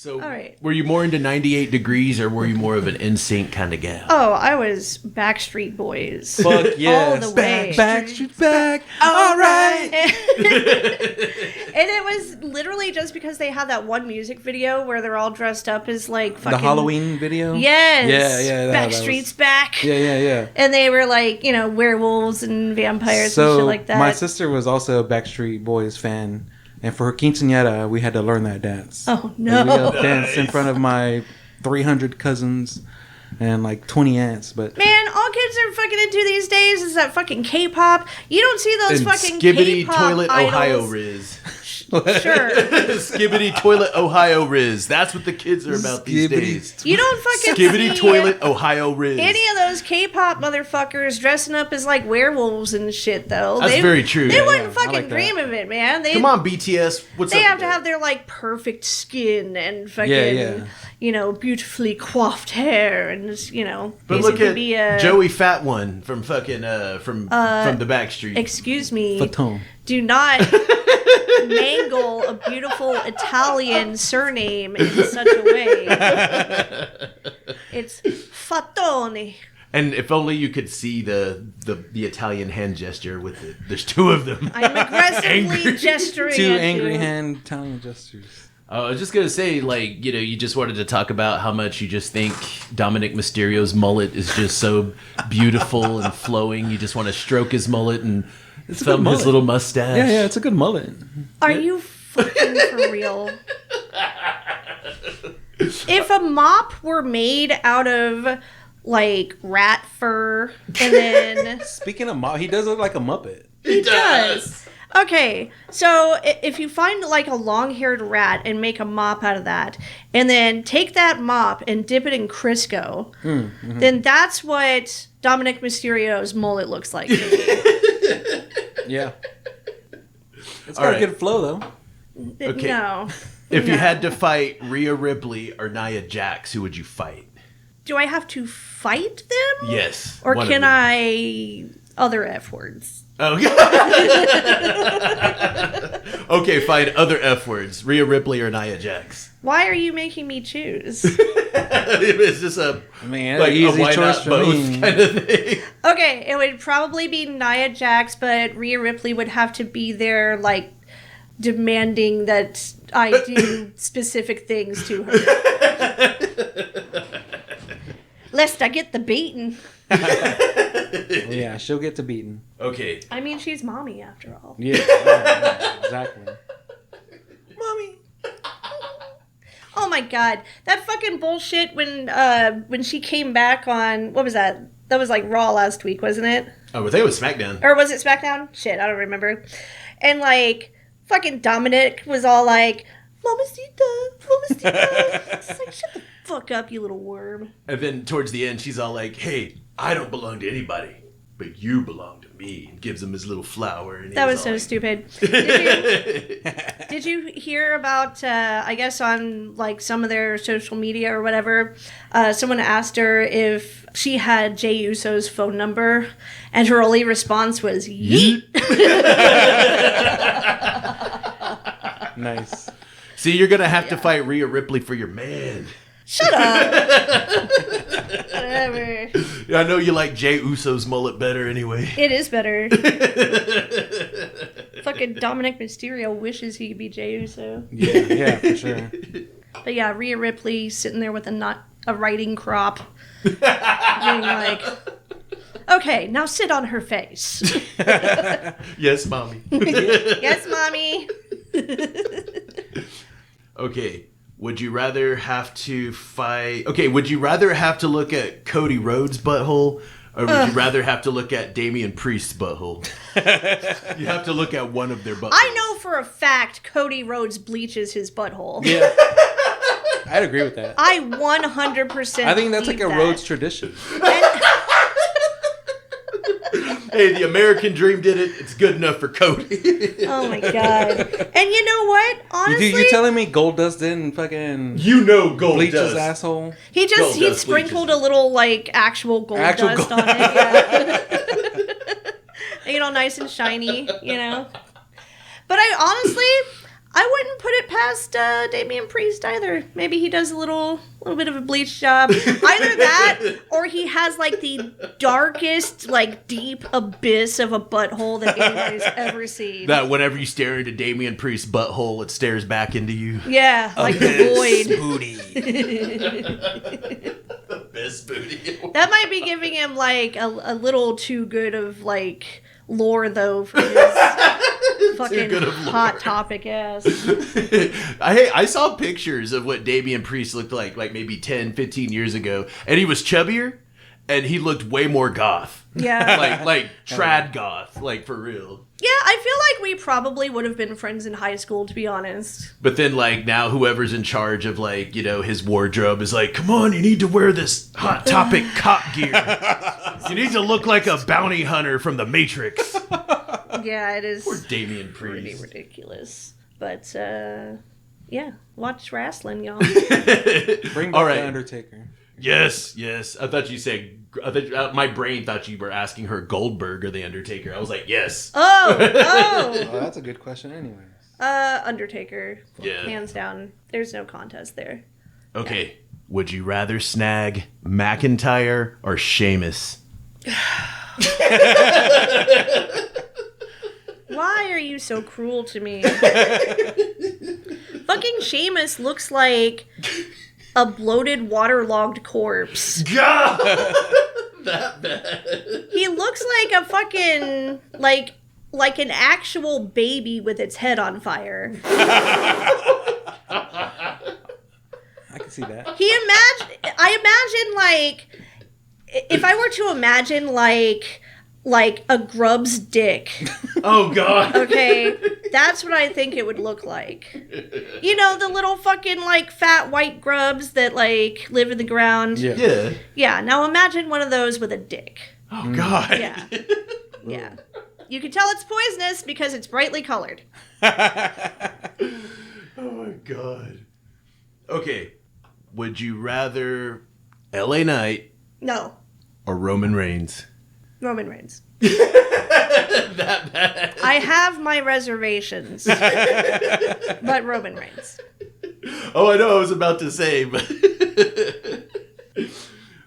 So, all right. Were you more into 98 Degrees, or were you more of an NSYNC kind of gal? Oh, I was Backstreet Boys. Fuck yes. All the way. Backstreet's back. All right. And it was literally just because they had that one music video where they're all dressed up as like fucking... The Halloween video? Yes. Yeah. Backstreet's back. Yeah. And they were like, werewolves and vampires and shit like that. My sister was also a Backstreet Boys fan. And for her quinceañera, we had to learn that dance. Oh, no. And we had to dance in front of my 300 cousins and like 20 aunts. But man, all kids are fucking into these days is that fucking K-pop. You don't see those and fucking Skibbity K-pop Toilet idols. Ohio Riz. Sure. Skibbity Toilet Ohio Riz. That's what the kids are about these days. You don't fucking Skibbity see Toilet Ohio Riz. any of those K-pop motherfuckers dressing up as like werewolves and shit, though. That's very true. They Yeah, wouldn't I fucking like that. dream of it, man. Come on, BTS. What's They up have to with have their like perfect skin and fucking, Yeah. beautifully coiffed hair and just, But look basically at be a Joey Fat One from fucking from the Backstreet. Excuse me. Fatone. Do not mangle a beautiful Italian surname in such a way. It's Fatone. And if only you could see the Italian hand gesture with it. There's two of them. I'm aggressively gesturing Two at angry you. hand Italian gestures. I was just gonna say, you just wanted to talk about how much you just think Dominic Mysterio's mullet is just so beautiful and flowing. You just want to stroke his mullet and thumb his little mustache. Yeah, it's a good mullet. Are you fucking for real? If a mop were made out of like rat fur and then Speaking of he does look like a Muppet. he does. Okay, so if you find like a long-haired rat and make a mop out of that, and then take that mop and dip it in Crisco, then that's what Dominic Mysterio's mullet looks like. Yeah. It's All got right. a good flow, though. Okay. No. If you had to fight Rhea Ripley or Nia Jax, who would you fight? Do I have to fight them? Yes. Or one of can them. I other F words? Oh, okay, fine. Other F words. Rhea Ripley or Nia Jax. Why are you making me choose? It's just a easy why choice not for both me. kind of thing. Okay, it would probably be Nia Jax, but Rhea Ripley would have to be there, like, demanding that I do specific things to her. Lest I get the beating. Yeah, she'll get to beating. Okay. I mean, she's mommy after all. Yeah, exactly. Mommy. Oh my god, that fucking bullshit when she came back on, what was that? That was like Raw last week, wasn't it? Oh, I think it was SmackDown. Or was it SmackDown? Shit, I don't remember. And like, fucking Dominic was all like, Mamacita. It's like, shut the fuck up, you little worm. And then towards the end, she's all like, "Hey, I don't belong to anybody, but you belong to me." And gives him his little flower. And That was so stupid. Did you hear about, I guess on like some of their social media or whatever, someone asked her if she had Jey Uso's phone number, and her only response was, yeet. Nice. See, you're going to have to fight Rhea Ripley for your man. Shut up. Whatever. I know you like Jey Uso's mullet better anyway. It is better. Fucking Dominic Mysterio wishes he could be Jey Uso. Yeah, for sure. But yeah, Rhea Ripley sitting there with a writing crop. Being like, okay, now sit on her face. Yes, mommy. Yes, mommy. Okay. Would you rather have to fight... Okay, would you rather have to look at Cody Rhodes' butthole, or would you rather have to look at Damian Priest's butthole? You have to look at one of their buttholes. I know for a fact Cody Rhodes bleaches his butthole. Yeah. I'd agree with that. I 100% I think that's like a believe Rhodes that. tradition. Hey, the American Dream did it. It's good enough for Cody. Oh my god. And you know what? Honestly, You're telling me Goldust didn't fucking You know Gold bleach does. his asshole? he Goldust sprinkled bleaches a little like actual gold Actual dust gold- on it. Yeah. Make it all nice and shiny, you know. But I honestly, I wouldn't put it past Damian Priest either. Maybe he does a little bit of a bleach job. Either that, or he has like the darkest, like deep abyss of a butthole that anybody's ever seen. That whenever you stare into Damian Priest's butthole, it stares back into you. Yeah, like the void. Booty. Best booty. That might be giving him like a little too good of like lore though for his fucking hot topic ass. I saw pictures of what Damian Priest looked like maybe 10, 15 years ago, and he was chubbier, and he looked way more goth. Yeah. like trad goth, like for real. Yeah, I feel like we probably would have been friends in high school, to be honest. But then, like, now whoever's in charge of, like, you know, his wardrobe is like, come on, you need to wear this Hot Topic cop gear. You need to look like a bounty hunter from The Matrix. Yeah, it is Poor Damian pretty Priest. ridiculous. But, yeah, watch wrestling, y'all. Bring back All right. the Undertaker. Yes. I thought you said... my brain thought you were asking her Goldberg or The Undertaker. I was like, yes. Oh! Oh, that's a good question anyways. Undertaker. Yeah. Hands down. There's no contest there. Okay. Yeah. Would you rather snag McIntyre or Sheamus? Why are you so cruel to me? Fucking Sheamus looks like a bloated, waterlogged corpse. God! That bad. He looks like a fucking, like an actual baby with its head on fire. I can see that. I imagine, like, if I were to imagine, like a grub's dick. Oh, God. Okay, that's what I think it would look like. You know, the little fucking, like, fat white grubs that, like, live in the ground? Yeah. Yeah, now imagine one of those with a dick. Oh, God. Yeah. Yeah. You can tell it's poisonous because it's brightly colored. Oh, my God. Okay. Would you rather LA Knight No, or Roman Reigns? Roman Reigns. That bad. I have my reservations. But Roman Reigns. Oh, I know I was about to say, but...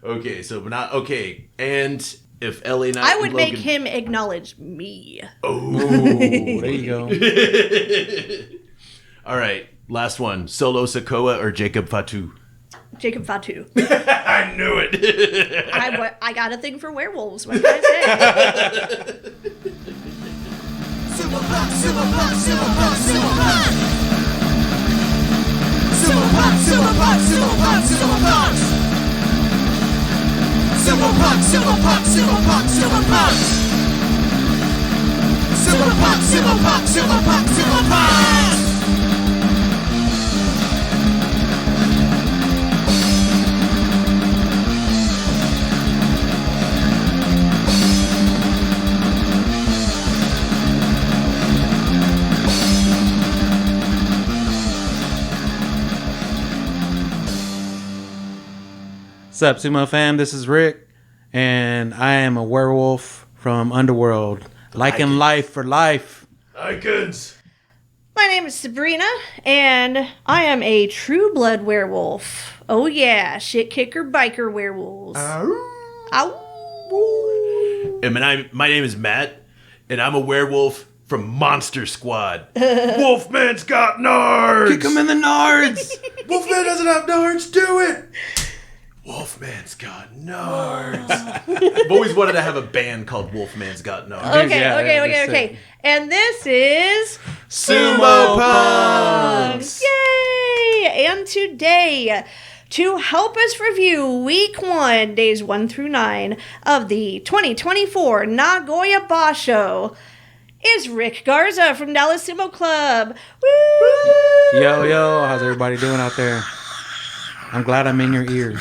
Okay, so not... Okay, and if LA Knight I would and make Logan... him acknowledge me. Oh. There you go. All right, last one. Solo Sikoa or Jacob Fatu? Jacob Fatu. I knew it. I got a thing for werewolves. What can I say? Sumo Punx, Sumo Punx, Sumo Punx, Sumo Punx. Sumo Punx, Sumo Punx, Sumo Punx, Sumo Punx. Sumo Punx, Sumo Punx, Sumo Punx, Sumo Punx. Sumo Punx, Sumo Punx, Sumo Punx, Sumo Punx. What's up, Sumo fam? This is Rick, and I am a werewolf from Underworld. Like in life for life. Icons. My name is Sabrina, and I am a true blood werewolf. Oh yeah, shit kicker biker werewolves. Ow. And my name is Matt, and I'm a werewolf from Monster Squad. Wolfman's got nards! Kick him in the nards! Wolfman doesn't have nards, do it! Wolfman's got nards. I've always wanted to have a band called Wolfman's Got Nards. Okay. And this is Sumo Punx! Yay! And today, to help us review week 1, days 1 through 9 of the 2024 Nagoya Basho is Rick Garza from Dallas Sumo Club. Woo! Yo, how's everybody doing out there? I'm glad I'm in your ears.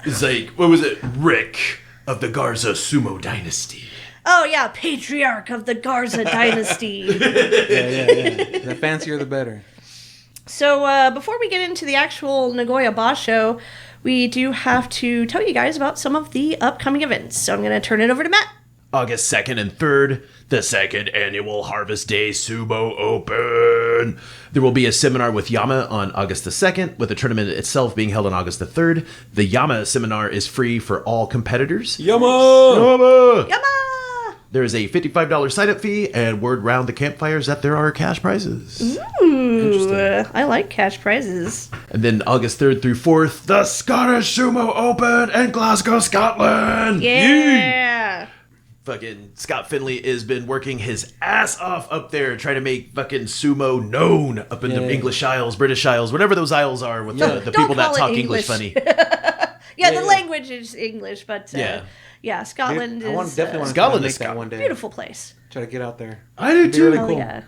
It's like, what was it? Rick of the Garza Sumo Dynasty. Oh yeah, patriarch of the Garza dynasty. Yeah. The fancier the better. So before we get into the actual Nagoya Basho, we do have to tell you guys about some of the upcoming events. So I'm going to turn it over to Matt. August 2nd and 3rd, the second annual Harvest Day Sumo Open. There will be a seminar with Yama on August the 2nd, with the tournament itself being held on August the 3rd. The Yama seminar is free for all competitors. Yama! Yama! There is a $55 sign-up fee, and word round the campfires that there are cash prizes. Ooh, I like cash prizes. And then August 3rd through 4th, the Scottish Sumo Open in Glasgow, Scotland. Yeah. Fucking Scott Finley has been working his ass off up there trying to make fucking sumo known up in the English Isles, British Isles, whatever those isles are with the people that call it talk English funny. The language is English, but Scotland Dude, is definitely want to Scotland make is that one day. beautiful place. Try to get out there. I do It'd be too. really Oh cool. yeah.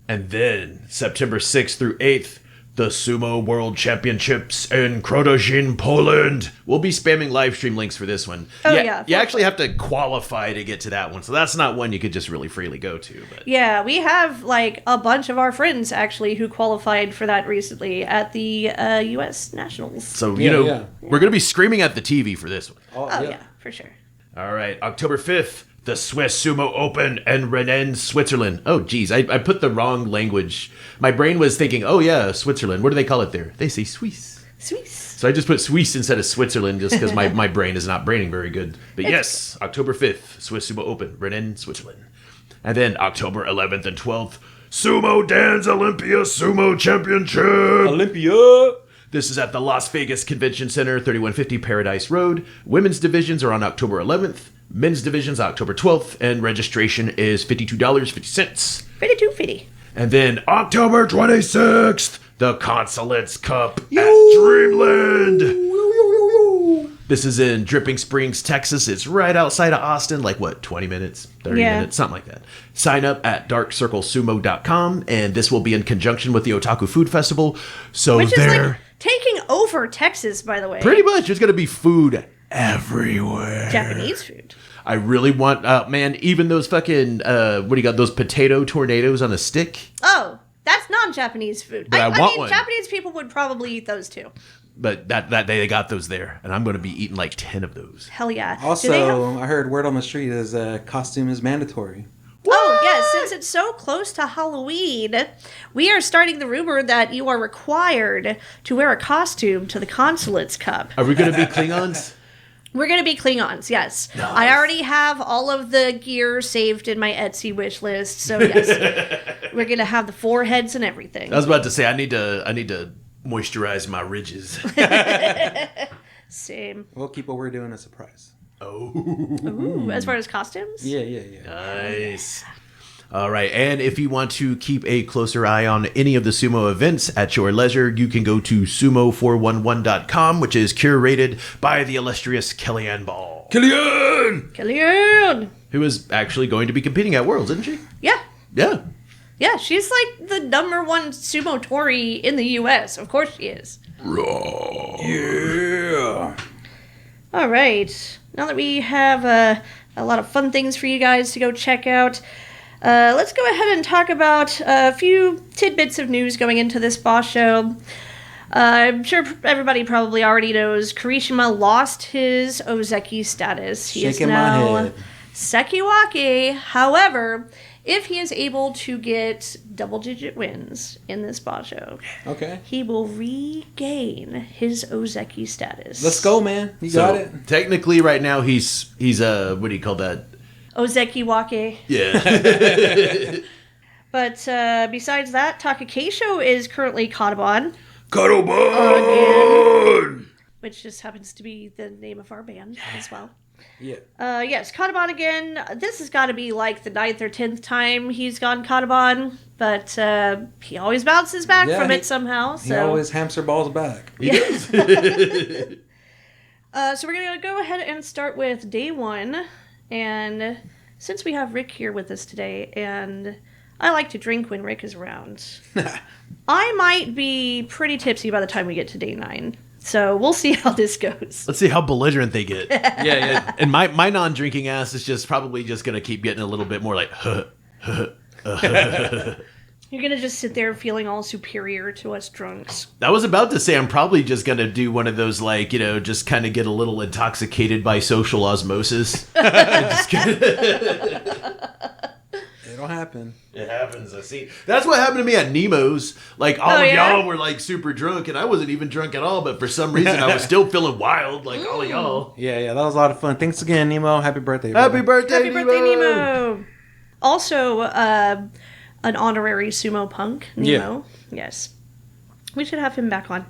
And then September 6th through 8th, the Sumo World Championships in Krotoszyn, Poland. We'll be spamming live stream links for this one. Oh, yeah. You actually have to qualify to get to that one, so that's not one you could just really freely go to. But Yeah, we have like a bunch of our friends actually who qualified for that recently at the U.S. Nationals. so Yeah. we're gonna be screaming at the TV for this one. Oh yeah, for sure. All right, October 5th, the Swiss Sumo Open in Rennes, Switzerland. Oh, geez, I put the wrong language. My brain was thinking, oh, yeah, Switzerland. What do they call it there? They say Swiss. Swiss. So I just put Swiss instead of Switzerland just because my brain is not braining very good. But yes, October 5th, Swiss Sumo Open, Rennes, Switzerland. And then October 11th and 12th, Sumo Dance Olympia Sumo Championship. Olympia! This is at the Las Vegas Convention Center, 3150 Paradise Road. Women's divisions are on October 11th. Men's divisions October 12th. And registration is $52.50. Pretty too fitty. And then October 26th, the Consulates Cup at Dreamland. This is in Dripping Springs, Texas. It's right outside of Austin, like what, 20 minutes, 30 Yeah. minutes, something like that. Sign up at darkcirclesumo.com, and this will be in conjunction with the Otaku Food Festival. So Which is there, like taking over Texas, by the way. pretty much, there's going to be food everywhere. Japanese food. I really want, man, even those fucking, what do you got, those potato tornadoes on a stick? Oh, that's non-Japanese food. But I want mean, one. Japanese people would probably eat those too. But that day they got those there, and I'm going to be eating like 10 of those. Hell yeah. Also, Do they have- I heard word on the street is costume is mandatory. Oh, yes. Since it's so close to Halloween, we are starting the rumor that you are required to wear a costume to the Consulates Cup. Are we going to be Klingons? We're going to be Klingons, yes. Nice. I already have all of the gear saved in my Etsy wish list, so yes. We're going to have the foreheads and everything. I was about to say I need to moisturize my ridges. Same. We'll keep what we're doing a surprise. Ooh, as far as costumes? Yeah. Nice. All right, and if you want to keep a closer eye on any of the sumo events at your leisure, you can go to sumo411.com, which is curated by the illustrious Kellyanne Ball. Killian! Who is actually going to be competing at Worlds, isn't she? Yeah. Yeah. Yeah, she's like the number one sumo tori in the U.S. Of course she is. Yeah. All right. Now that we have a lot of fun things for you guys to go check out, let's go ahead and talk about a few tidbits of news going into this boss show. I'm sure everybody probably already knows Kirishima lost his Ozeki status. He is Shaking my now head. Sekiwake. However, if he is able to get double-digit wins in this boss show, Okay. he will regain his Ozeki status. Let's go, man. You So got it. technically, right now he's what do you call that? Ozeki Wake. Yeah. But besides that, Takakeisho is currently Kataban, Karoban! which just happens to be the name of our band as well. Yeah. Yes, Kataban again. This has got to be like the 9th or 10th time he's gone Kataban, but he always bounces back Yeah, from he- it somehow. He So, always hamster balls back. so we're going to go ahead and start with day one. And since we have Rick here with us today, and I like to drink when Rick is around, I might be pretty tipsy by the time we get to day 9. So we'll see how this goes. Let's see how belligerent they get. Yeah. And my non-drinking ass is just probably just going to keep getting a little bit more like, You're gonna just sit there feeling all superior to us drunks. I was about to say I'm probably just gonna do one of those, like, you know, just kind of get a little intoxicated by social osmosis. It'll happen. It happens. I see. That's what happened to me at Nemo's. Like, all of y'all were like super drunk, and I wasn't even drunk at all. But for some reason, I was still feeling wild, like all of y'all. Yeah, that was a lot of fun. Thanks again, Nemo. Happy birthday. Happy birthday, Happy Nemo! birthday, Nemo! Also, an honorary sumo punk, Nemo. Yeah. Yes. We should have him back on.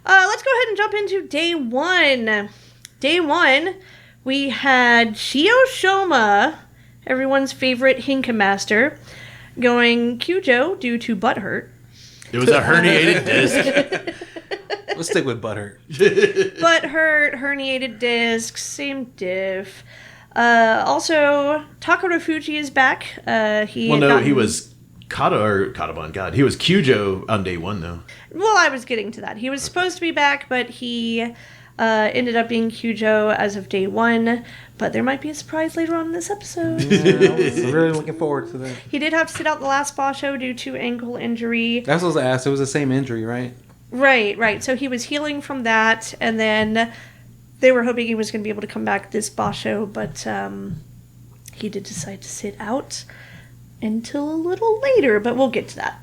Let's go ahead and jump into day one. Day one, we had Shio Shoma, everyone's favorite Hinka master, going Kyujo due to butt hurt. It was a herniated disc. Let's stick with butthurt. Butt hurt, herniated disc, same diff. Also, Takerufuji is back. He was Kataban. God, he was Kyujo on day one, though. Well, I was getting to that. He was supposed to be back, but he ended up being Kyujo as of day one. But there might be a surprise later on in this episode. Yeah, I was really looking forward to that. He did have to sit out the last boss show due to ankle injury. That's what I was asked. It was the same injury, right? Right. So he was healing from that, and then they were hoping he was going to be able to come back this boss show, but he did decide to sit out until a little later, but we'll get to that.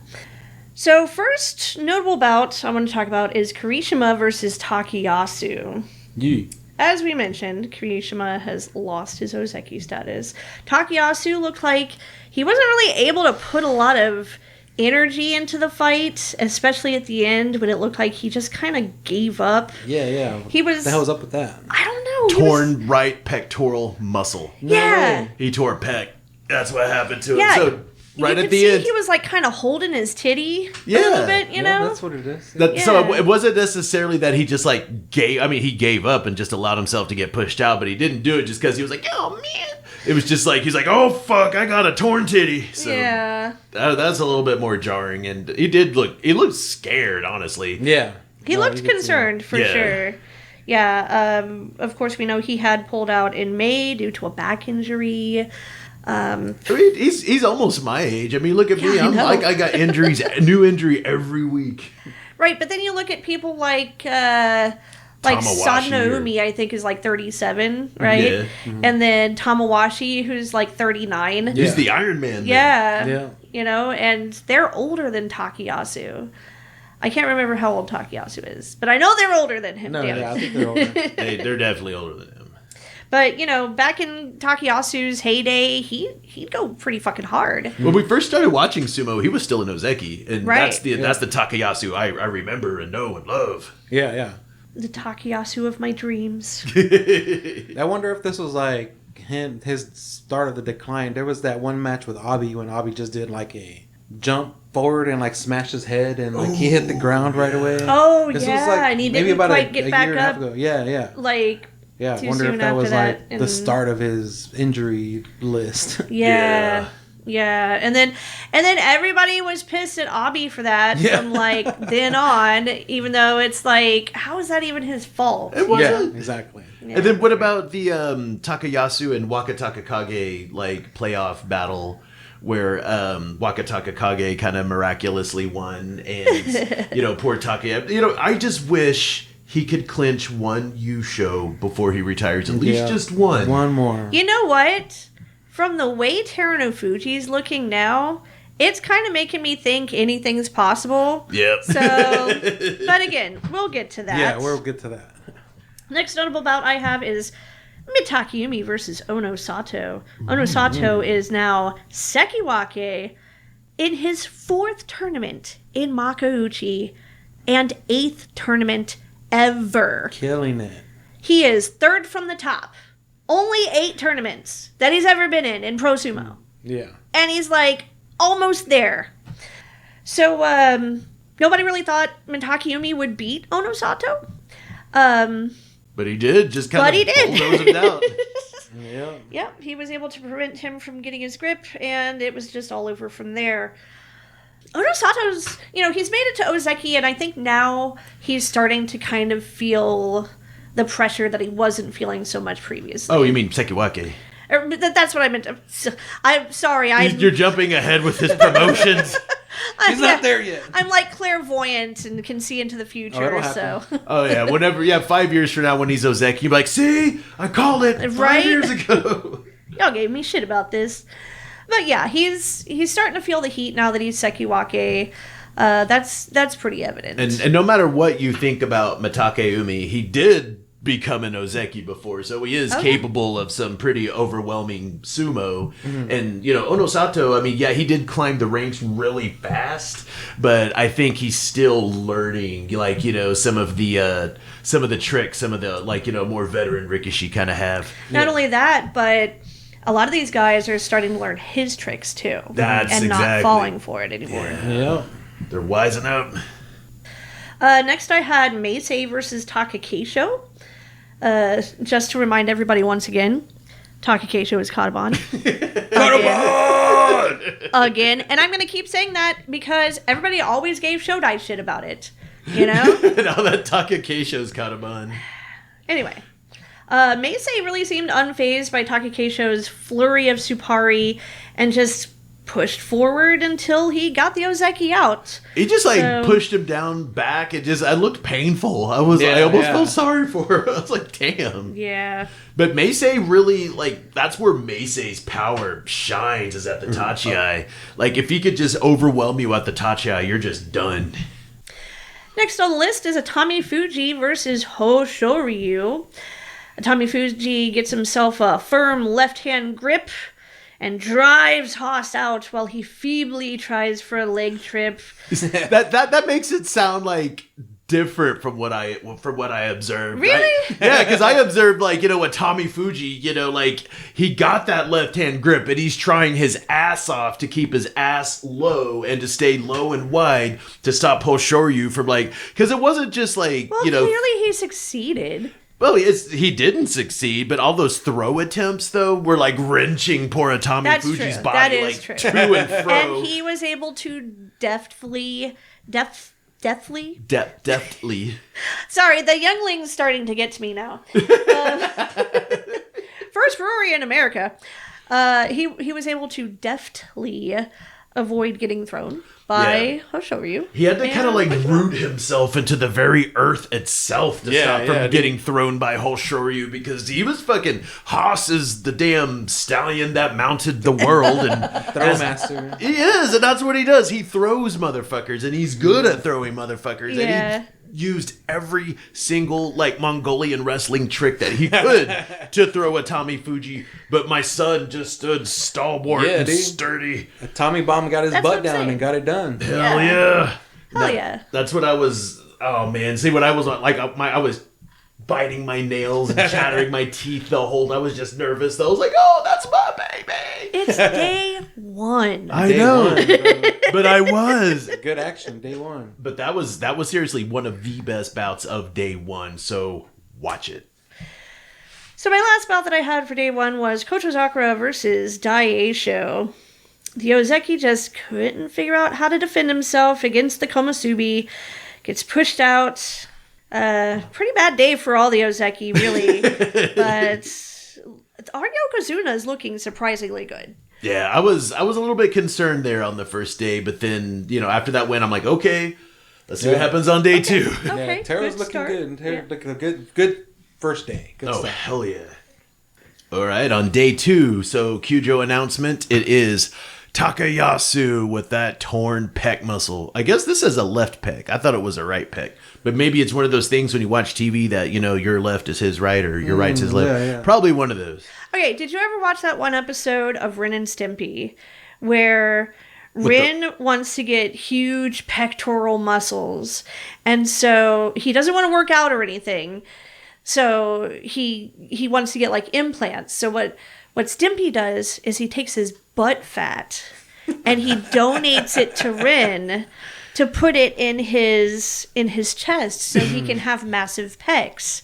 So first notable bout I want to talk about is Kirishima versus Takayasu. Yeah. As we mentioned, Kirishima has lost his Ozeki status. Takayasu looked like he wasn't really able to put a lot of energy into the fight, especially at the end when it looked like he just kind of gave up. Yeah. He was... What the hell was up with that? I don't know. Torn right pectoral muscle. Yeah. He tore a pec. That's what happened to him. Yeah. So right you at could the see end, he was like kind of holding his titty a Yeah. little bit, you know? That's what it is. So it wasn't necessarily that he just like gave. I mean, he gave up and just allowed himself to get pushed out, but he didn't do it just because he was like, "Oh man!" It was just like he's like, "Oh fuck, I got a torn titty." So Yeah. that's a little bit more jarring, and he looked scared, honestly. Yeah. He looked concerned for Yeah. sure. Yeah. Of course, we know he had pulled out in May due to a back injury. I mean, he's almost my age. I mean, look at me. Yeah, I I'm know. like I got injuries, new injury every week. Right, but then you look at people like Tamawashi Sadanoumi, I think is like 37, right? Yeah. Mm-hmm. And then Tamawashi, who's like 39. Yeah. He's the Iron Man. then. Yeah. You know, and they're older than Takayasu. I can't remember how old Takayasu is, but I know they're older than him. No, damn yeah, I it. think they're older. They're definitely older than him. But, you know, back in Takayasu's heyday, he'd go pretty fucking hard. When we first started watching sumo, he was still in Ozeki, and Right. that's the Takayasu I remember and know and love. Yeah. The Takayasu of my dreams. I wonder if this was like his start of the decline. There was that one match with Abi when Abi just did like a jump forward and like smashed his head and like he hit the ground right away. Oh, This yeah, was, like, and he maybe didn't about quite a get year back and a half up. ago. Yeah. Like, Yeah, I too wonder soon if that after was that, like and- the start of his injury list. yeah. And then everybody was pissed at Abi for that from like then on, even though it's like, how is that even his fault? It wasn't. Exactly. Yeah. And then what about the Takayasu and Wakataka Kage like playoff battle where Wakataka Kage kind of miraculously won, and poor Taka. I just wish he could clinch one show before he retires, at least just one. One more. You know what? From the way Terunofuji's looking now, it's kind of making me think anything's possible. Yep. So, but again, we'll get to that. Yeah, we'll get to that. Next notable bout I have is Mitakayumi versus Ono Sato. Ono Sato is now Sekiwake in his 4th tournament in Makauchi and 8th tournament ever. Killing it. He is 3rd from the top. Only 8 tournaments that he's ever been in Pro Sumo. Yeah. And he's like almost there. So nobody really thought Mitakayumi would beat Ono Sato. But he did, just kind But he of did. bulldoze him down. Yeah. Yep, he was able to prevent him from getting his grip, and it was just all over from there. Ono Sato's, he's made it to Ozeki, and I think now he's starting to kind of feel the pressure that he wasn't feeling so much previously. Oh, you mean Sekiwake? That's what I meant. I'm sorry. You're jumping ahead with his promotions. He's not there yet. I'm like clairvoyant and can see into the future. it'll So happen. Oh yeah, whenever 5 years from now when he's Ozeki, you're like, see, I called it 5 Right? years ago. y'all gave me shit about this. But yeah, he's starting to feel the heat now that he's Sekiwake. That's pretty evident. And no matter what you think about Matake Umi, he did become an Ozeki before, so he is capable of some pretty overwhelming sumo. And Onosato, I mean, yeah, he did climb the ranks really fast, but I think he's still learning, some of the tricks, some of the more veteran Rikishi kind of have. Not only that, but a lot of these guys are starting to learn his tricks too, and not falling for it anymore. Yep. They're wising up. Next, I had Meisei versus Takakeisho. Just to remind everybody once again, Takakeisho is Kataban. Again. And I'm going to keep saying that because everybody always gave Shodai shit about it. You know? Now that Takakeisho's Kataban. Anyway. Meisei really seemed unfazed by Takakeisho's flurry of Supari and just pushed forward until he got the Ozeki out. He just pushed him down back. I looked painful. I almost felt sorry for her. I was like, damn. Yeah. But Meisei really, that's where Meisei's power shines, is at the Tachiai. If he could just overwhelm you at the Tachiai, you're just done. Next on the list is Takerufuji versus Hoshoryu. Takerufuji gets himself a firm left-hand grip and drives Haas out while he feebly tries for a leg trip. that makes it sound different from what I observed. Really? Yeah, because I observed with Tommy Fuji, he got that left hand grip and he's trying his ass off to keep his ass low and to stay low and wide to stop Hoshoryu from because it wasn't just Well, clearly he succeeded. Well, he didn't succeed, but all those throw attempts, though, were wring poor Tommy Fuji's body that is true. to and fro. And he was able to deftly. Sorry, the youngling's starting to get to me now. First brewery in America. He was able to deftly avoid getting thrown by Hoshoryu. He had to kind of root himself into the very earth itself to stop from getting thrown by Hoshoryu, because he was fucking Haas is the damn stallion that mounted the world and Throwmaster. He is, and that's what he does. He throws motherfuckers, and he's good at throwing motherfuckers. Yeah. And he used every single Mongolian wrestling trick that he could to throw a Tommy Fuji, but my son just stood stalwart and sturdy. Tommy Bomb got his butt down and got it done. Hell yeah. Hell yeah. That's what I was. Oh man, see what I was on. I was biting my nails and chattering my teeth the whole. I was just nervous. I was like, oh, that's my baby. It's day one. I know, but I was. Good action, day one. But that was seriously one of the best bouts of day one. So watch it. So my last bout that I had for day one was Kochozakura versus Daieisho. The Ozeki just couldn't figure out how to defend himself against the Komusubi. Gets pushed out. Pretty bad day for all the Ozeki, really. But our Yokozuna is looking surprisingly good. Yeah, I was a little bit concerned there on the first day, but then, after that win, I'm like, okay, let's see what happens on day two. Okay, Teru's good looking start. good. Teru's looking a good first day. Good stuff. Hell yeah. All right, on day two, so Kyujo announcement, it is Takayasu with that torn pec muscle. I guess this is a left pec. I thought it was a right pec. But maybe it's one of those things when you watch TV that, your left is his right or your right's his left. Yeah. Probably one of those. Okay, did you ever watch that one episode of Ren and Stimpy where Ren wants to get huge pectoral muscles, and so he doesn't want to work out or anything, so he wants to get implants. So what Stimpy does is he takes his butt fat and he donates it to Ren to put it in his chest so he can have massive pecs.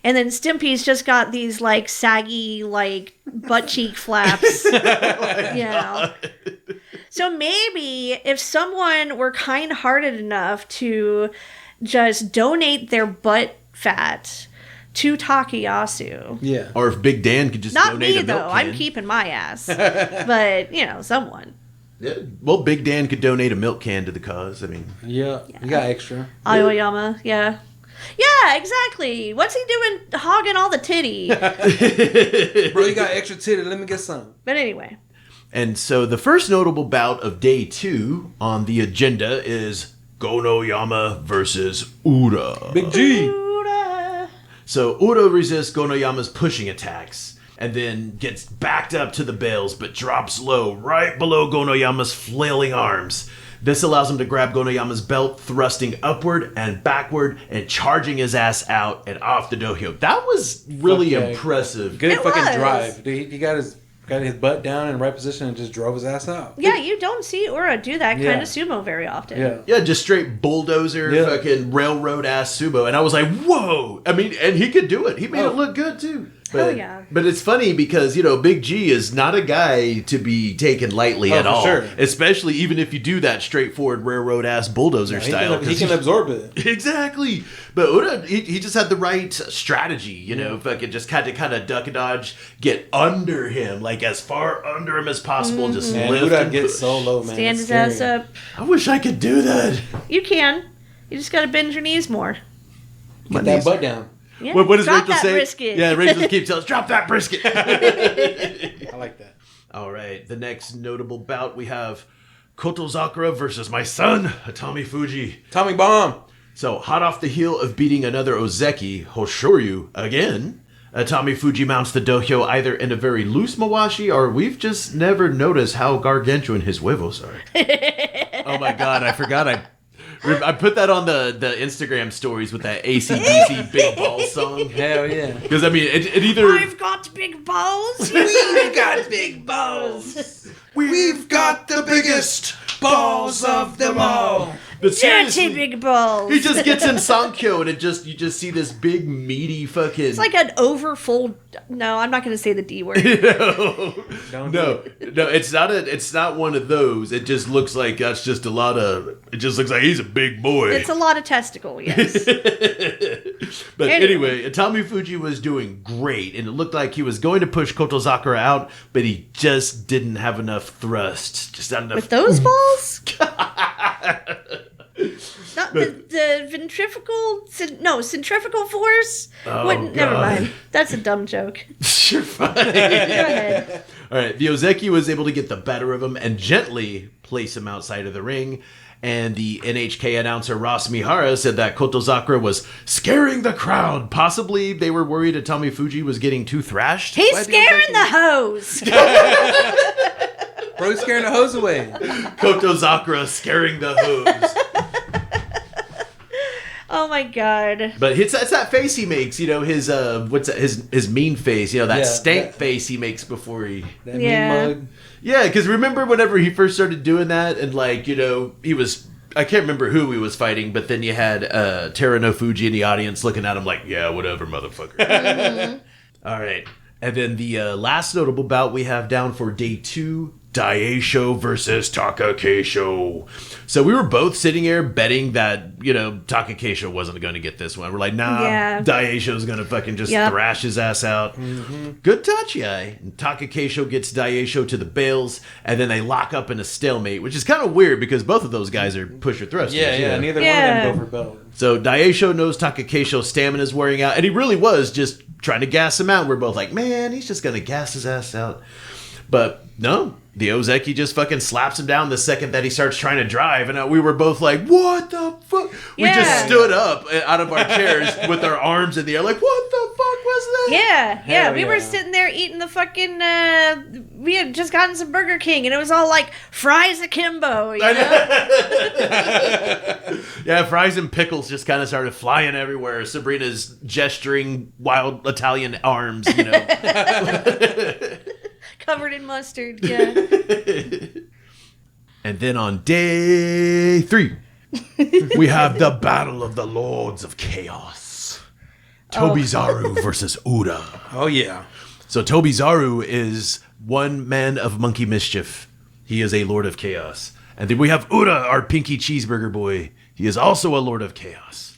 And then Stimpy's just got these saggy butt cheek flaps. So maybe if someone were kind-hearted enough to just donate their butt fat to Takayasu. Yeah. Or if Big Dan could just Not donate me, a milk though. can. I'm keeping my ass. But, someone. Yeah. Well, Big Dan could donate a milk can to the cause. I mean, Yeah, you got extra. Aoyama, yeah. Yeah, exactly. What's he doing hogging all the titty? Bro, you got extra titty. Let me get some. But anyway. and so the first notable bout of day 2 on the agenda is Gonoyama versus Ura. Big G. Ura. So Ura resists Gonoyama's pushing attacks and then gets backed up to the bales but drops low right below Gonoyama's flailing arms. This allows him to grab Gonoyama's belt, thrusting upward and backward and charging his ass out and off the dohyo. That was really Fuck yeah. impressive. Good It fucking was. drive. Dude, he got his butt down in the right position and just drove his ass out. Yeah, you don't see Ura do that Yeah. kind of sumo very often. Yeah. Yeah, just straight bulldozer, Yeah. fucking railroad ass sumo. And I was like, whoa. I mean, and he could do it. He made it look good too. Hell But, yeah. but it's funny because, Big G is not a guy to be taken lightly at for all. sure. Especially even if you do that straightforward railroad ass bulldozer style. He 'cause can absorb it. Exactly. But Ura, he just had the right strategy, fucking just had to kind of duck and dodge, get under him, like as far under him as possible, just Man, lift Uda and gets push. so low, man. Stand It's his ass scary. up. I wish I could do that. You can. You just gotta bend your knees more. Get that butt down. Yeah. What does Drop Rachel that say? brisket. Yeah, Rachel keeps telling us, drop that brisket. I like that. All right, the next notable bout we have Kotozakura versus my son, Takerufuji. Tommy Bomb. So, hot off the heel of beating another Ozeki, Hoshoryu, again, Takerufuji mounts the dohyo either in a very loose mawashi or we've just never noticed how gargantuan his huevos are. Oh my god, I forgot I put that on the Instagram stories with that AC/DC Big Balls song. Hell yeah. Because, I mean, it either... I've got big balls. We've got big balls. We've got the biggest balls of them all. But Dirty seriously, big balls. he just gets in Sankyo and you just see this big meaty fucking... It's like an overfull. No, I'm not going to say the D word. No, it's not one of those. It just looks like that's just a lot of... It just looks like he's a big boy. It's a lot of testicle, yes. But Anyway. anyway, Takerufuji was doing great, and it looked like he was going to push Kotozakura out, but he just didn't have enough thrust. Just not enough... With those balls? Not the centrifugal force? Oh, Never God. mind. That's a dumb joke. Sure, fine. Go ahead. All right, the Ozeki was able to get the better of him and gently place him outside of the ring. And the NHK announcer Ross Mihara said that Kotozakura was scaring the crowd. Possibly they were worried that Takerufuji was getting too thrashed. He's by the scaring Ozeki. the hose. Bro, he's scaring the hose away. Kotozakura scaring the hose. Oh my god. But it's that face he makes, his his mean face, that Yeah, stank that- face he makes before he... That Yeah. mean mug. Yeah, because remember whenever he first started doing that, and he was... I can't remember who he was fighting, but then you had Terunofuji in the audience looking at him like, yeah, whatever, motherfucker. All right. And then the last notable bout we have down for day 2, Daisho versus Takakeisho. So we were both sitting here betting that, Takakeisho wasn't going to get this one. We're like, nah, Yeah. Daisho's going to fucking just Yep. thrash his ass out. Good touchy eye. And Takakeisho gets Daisho to the bales, and then they lock up in a stalemate, which is kind of weird because both of those guys are pusher thrusters. Yeah. Neither one Yeah. of them go for belt. So Daisho knows Takakeisho's stamina is wearing out, and he really was just trying to gas him out. We're both like, man, he's just going to gas his ass out. But no, the Ozeki just fucking slaps him down the second that he starts trying to drive, and we were both like, what the fuck? We Yeah. just stood up out of our chairs with our arms in the air like, what the fuck was that? Yeah. Hell We were yeah. sitting there eating the fucking. We had just gotten some Burger King, and it was all like fries akimbo. Yeah, fries and pickles just kind of started flying everywhere. Sabrina's gesturing wild Italian arms, Covered in mustard. Yeah. And then on day 3, we have the Battle of the Lords of Chaos. Tobizaru versus Uda. Oh, yeah. So Tobizaru is one man of monkey mischief. He is a Lord of Chaos. And then we have Uda, our pinky cheeseburger boy. He is also a Lord of Chaos.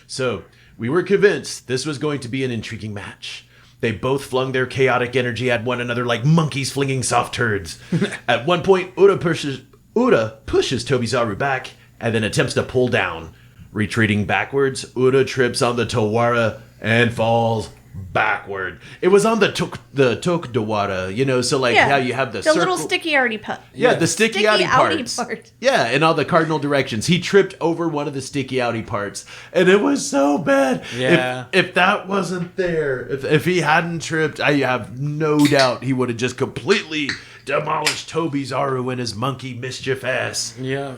So we were convinced this was going to be an intriguing match. They both flung their chaotic energy at one another like monkeys flinging soft turds. At one point, Uda pushes Tobizaru back and then attempts to pull down. Retreating backwards, Uda trips on the Tawara and falls backward. It was on the Tokdawara, you know, so like how you have the circle. little sticky outy part. Yeah, the sticky outy outy parts. part. Yeah, in all the cardinal directions. He tripped over one of the sticky outy parts, and it was so bad. Yeah. If that wasn't there, if he hadn't tripped, I have no doubt he would have just completely demolished Tobizaru and his monkey mischief ass. Yeah.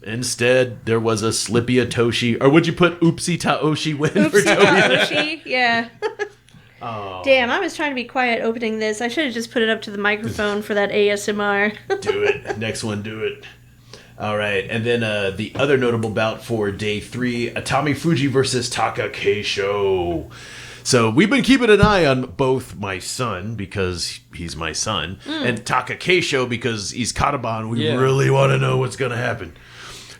Instead, there was a Slippy Atoshi, or would you put Oopsie Taoshi win for Oopsie Toby? Taoshi, yeah. Damn, I was trying to be quiet opening this. I should have just put it up to the microphone for that ASMR. Do it. Next one, do it. All right, and then the other notable bout for day 3, Takerufuji versus Taka Keisho. So we've been keeping an eye on both my son, because he's my son, and Taka Keisho, because he's Kataban. We really want to know what's going to happen.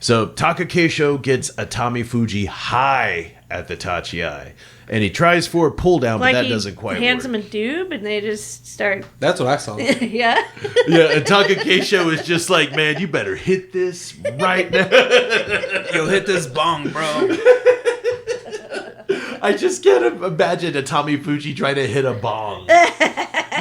So Taka Keisho gets a Takerufuji high at the Tachiai, and he tries for a pull down, but that doesn't quite work. Hands him a doob, and they just start. That's what I saw. Yeah. Yeah, and Taka Keisho is just like, man, you better hit this right now. You'll hit this bong, bro. I just can't imagine a Takerufuji trying to hit a bong.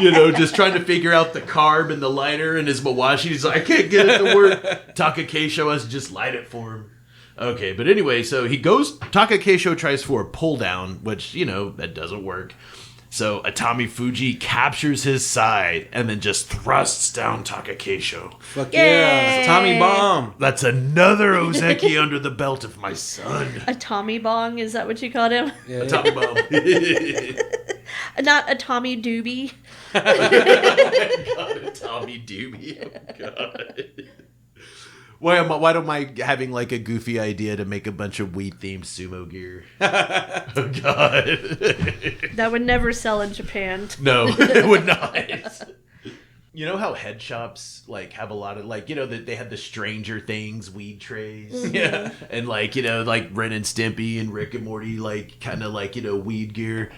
You know, just trying to figure out the carb and the lighter and his mawashi. He's like, I can't get it to work. Taka Keisho has to just light it for him. Okay, but anyway, so he goes, Taka Keisho tries for a pull down, which, you know, that doesn't work. So Takerufuji captures his side and then just thrusts down Taka Keisho. Fuck yeah. It's Tommy Bomb. That's another Ozeki under the belt of my son. A Tommy Bong, is that what you called him? Yeah. Tommy Bomb. Not a Tommy Doobie. God, a Tommy Doobie. Oh, God. Why am I having like a goofy idea to make a bunch of weed-themed sumo gear? Oh, God. That would never sell in Japan. No, it would not. You know how head shops like have a lot of like, you know, that they had the Stranger Things weed trays, yeah, and like, you know, like Ren and Stimpy and Rick and Morty, like kind of like, you know, weed gear.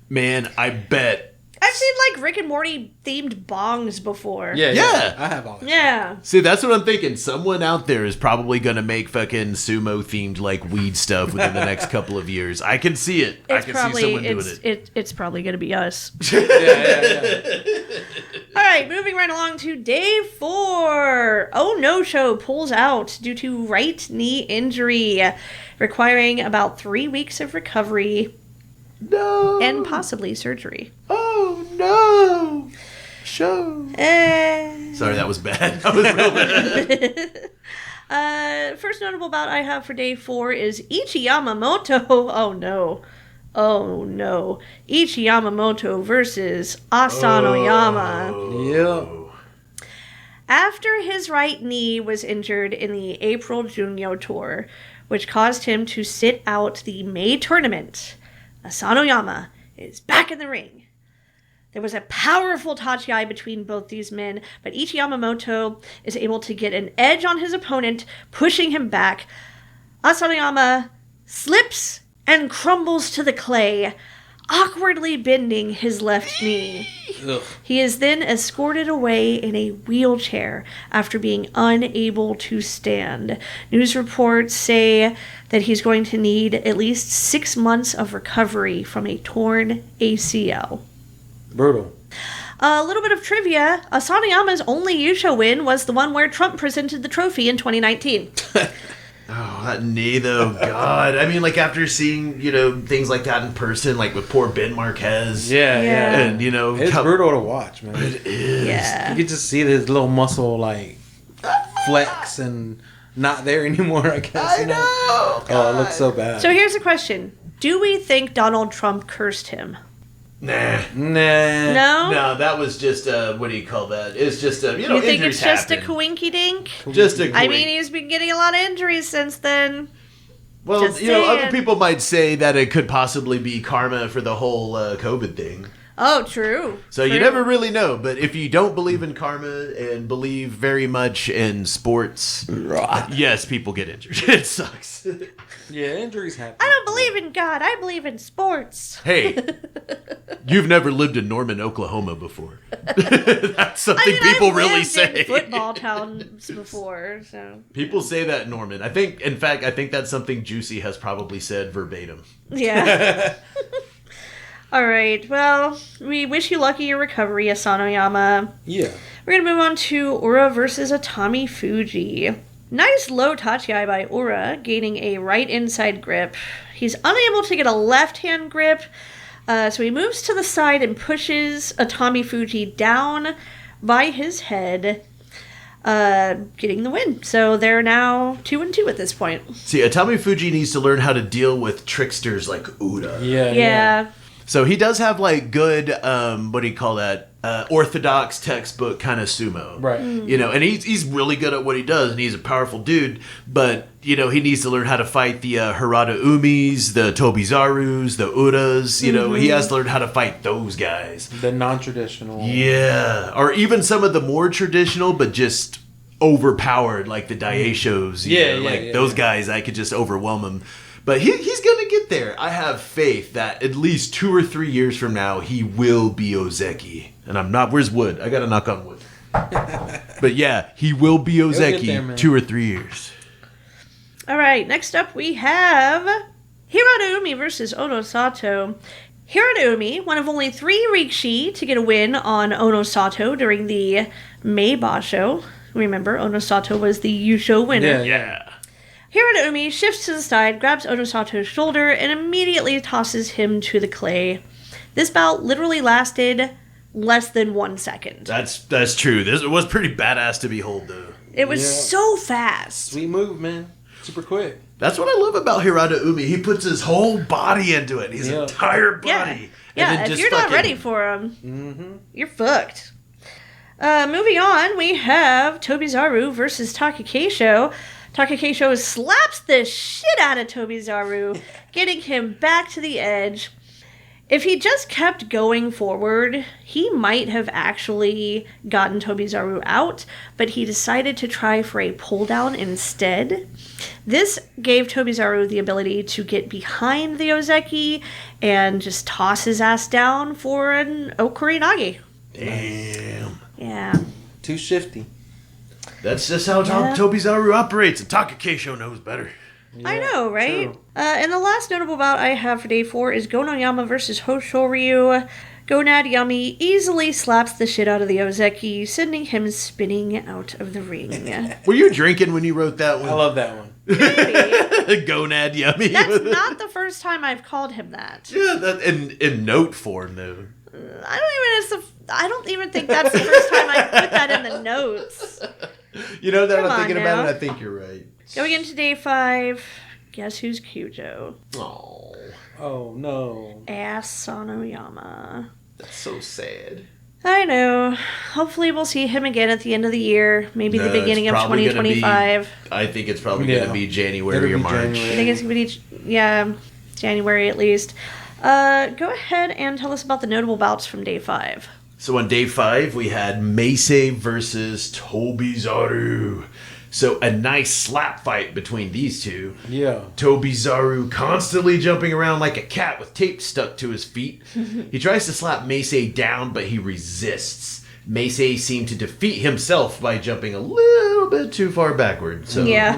Man, I bet. I've seen like Rick and Morty themed bongs before. Yeah. I have all that. Yeah. See, that's what I'm thinking. Someone out there is probably going to make fucking sumo themed like weed stuff within the next couple of years. I can see it. I can see someone doing it. It's probably going to be us. Yeah. All right, moving right along to day 4. Oh No Show pulls out due to right knee injury, requiring about 3 weeks of recovery. No. And possibly surgery. Oh, no. Show. Sorry, that was bad. That was real bad. First notable bout I have for day 4 is Ichi Yamamoto. Oh, no. Oh, no. Ichi Yamamoto versus Asanoyama. Yeah. After his right knee was injured in the April Junyo tour, which caused him to sit out the May tournament, Asanoyama is back in the ring. There was a powerful tachiai between both these men, but Ichi Yamamoto is able to get an edge on his opponent, pushing him back. Asanoyama slips and crumbles to the clay, awkwardly bending his left knee. Ugh. He is then escorted away in a wheelchair after being unable to stand. News reports say that he's going to need at least 6 months of recovery from a torn ACL. Brutal. A little bit of trivia. Asanoyama's only Yusho win was the one where Trump presented the trophy in 2019. Oh, that knee, though. God. I mean, like, after seeing, you know, things like that in person, like with poor Ben Marquez. Yeah. And, you know. It's brutal to watch, man. It is. Yeah. You can just see his little muscle, like, flex and not there anymore, I guess. I know. Oh, it looks so bad. So here's a question. Do we think Donald Trump cursed him? Nah. Nah. No? No, that was just, what do you call that? It's just, you know, You think it's injuries just a happen. coinky dink? Just a I mean, he's been getting a lot of injuries since then. well, just you know, other saying. people might say that it could possibly be karma for the whole COVID thing. Oh, true. So you True. never really know. But if you don't believe in karma and believe very much in sports, yes, people get injured. It sucks. Yeah, injuries happen. I don't believe in God. I believe in sports. Hey, You've never lived in Norman, Oklahoma before. That's something people I've really lived say. in football towns before, so People say that in Norman. I think that's something Juicy has probably said verbatim. yeah. All right. Well, we wish you luck in your recovery, Asanoyama. Yeah. We're gonna move on to Ura versus Takerufuji. Nice low tachi by Ura, gaining a right inside grip. He's unable to get a left-hand grip, so he moves to the side and pushes Takerufuji down by his head, getting the win. So they're now 2-2 at this point. See, Takerufuji needs to learn how to deal with tricksters like Ura. Yeah. So he does have like good, what do you call that? Orthodox textbook kind of sumo. Right. You know, and he's really good at what he does, and he's a powerful dude. But, you know, he needs to learn how to fight the Harada Umis, the Tobizarus, the Uras. You know, he has to learn how to fight those guys. The non-traditional. Yeah. Or even some of the more traditional, but just overpowered, like the Daishos. Those guys, I could just overwhelm them. But he's going to get there. I have faith that at least 2 or 3 years from now, he will be Ozeki. And I'm not... Where's wood? I got to knock on wood. But yeah, he will be Ozeki 2 or 3 years. All right, next up we have Hirata Umi versus Ono Sato. Hirata Umi, one of only 3 Rikishi to get a win on Ono Sato during the May Basho. Remember, Ono Sato was the Yusho winner. Yeah. Hirata Umi shifts to the side, grabs Ono Sato's shoulder, and immediately tosses him to the clay. This bout literally lasted less than 1 second. That's true. This was pretty badass to behold, though. It was so fast. Sweet move, man. Super quick. That's what I love about Hirata Umi. He puts his whole body into it. His entire body. Yeah, if you're not ready for him, you're fucked. Moving on, we have Tobizaru versus Takakeisho. Takakeisho slaps the shit out of Tobizaru, getting him back to the edge. If he just kept going forward, he might have actually gotten Tobizaru out, but he decided to try for a pull down instead. This gave Tobizaru the ability to get behind the Ozeki and just toss his ass down for an Okurinage. Damn. Yeah. Too shifty. That's just how Tobizaru operates, and Takakeisho knows better. Yeah, I know, right? true. And the last notable bout I have for day 4 is Gonoyama versus Hoshoryu. Gonad Yami easily slaps the shit out of the Ozeki, sending him spinning out of the ring. Were you drinking when you wrote that one? I love that one. Maybe. Gonad Yummy. That's not the first time I've called him that. Yeah, that in note form, though. I don't even think that's the first time I put that in the notes. You know, that Come I'm thinking on about now. it, I think you're right. Going into day 5, guess who's Kyujo? Oh, Oh, no. Asanoyama. that's so sad. I know. Hopefully we'll see him again at the end of the year. Maybe the No, beginning it's of probably gonna be- 2025. I think it's probably Yeah. going to be January It'll or be March. January. I think it's going to be, January at least. Go ahead and tell us about the notable bouts from day 5. So on day 5, we had Meisei versus Tobizaru. So a nice slap fight between these two. Yeah. Tobizaru constantly jumping around like a cat with tape stuck to his feet. He tries to slap Meisei down, but he resists. Meisei seemed to defeat himself by jumping a little bit too far backward. So Yeah.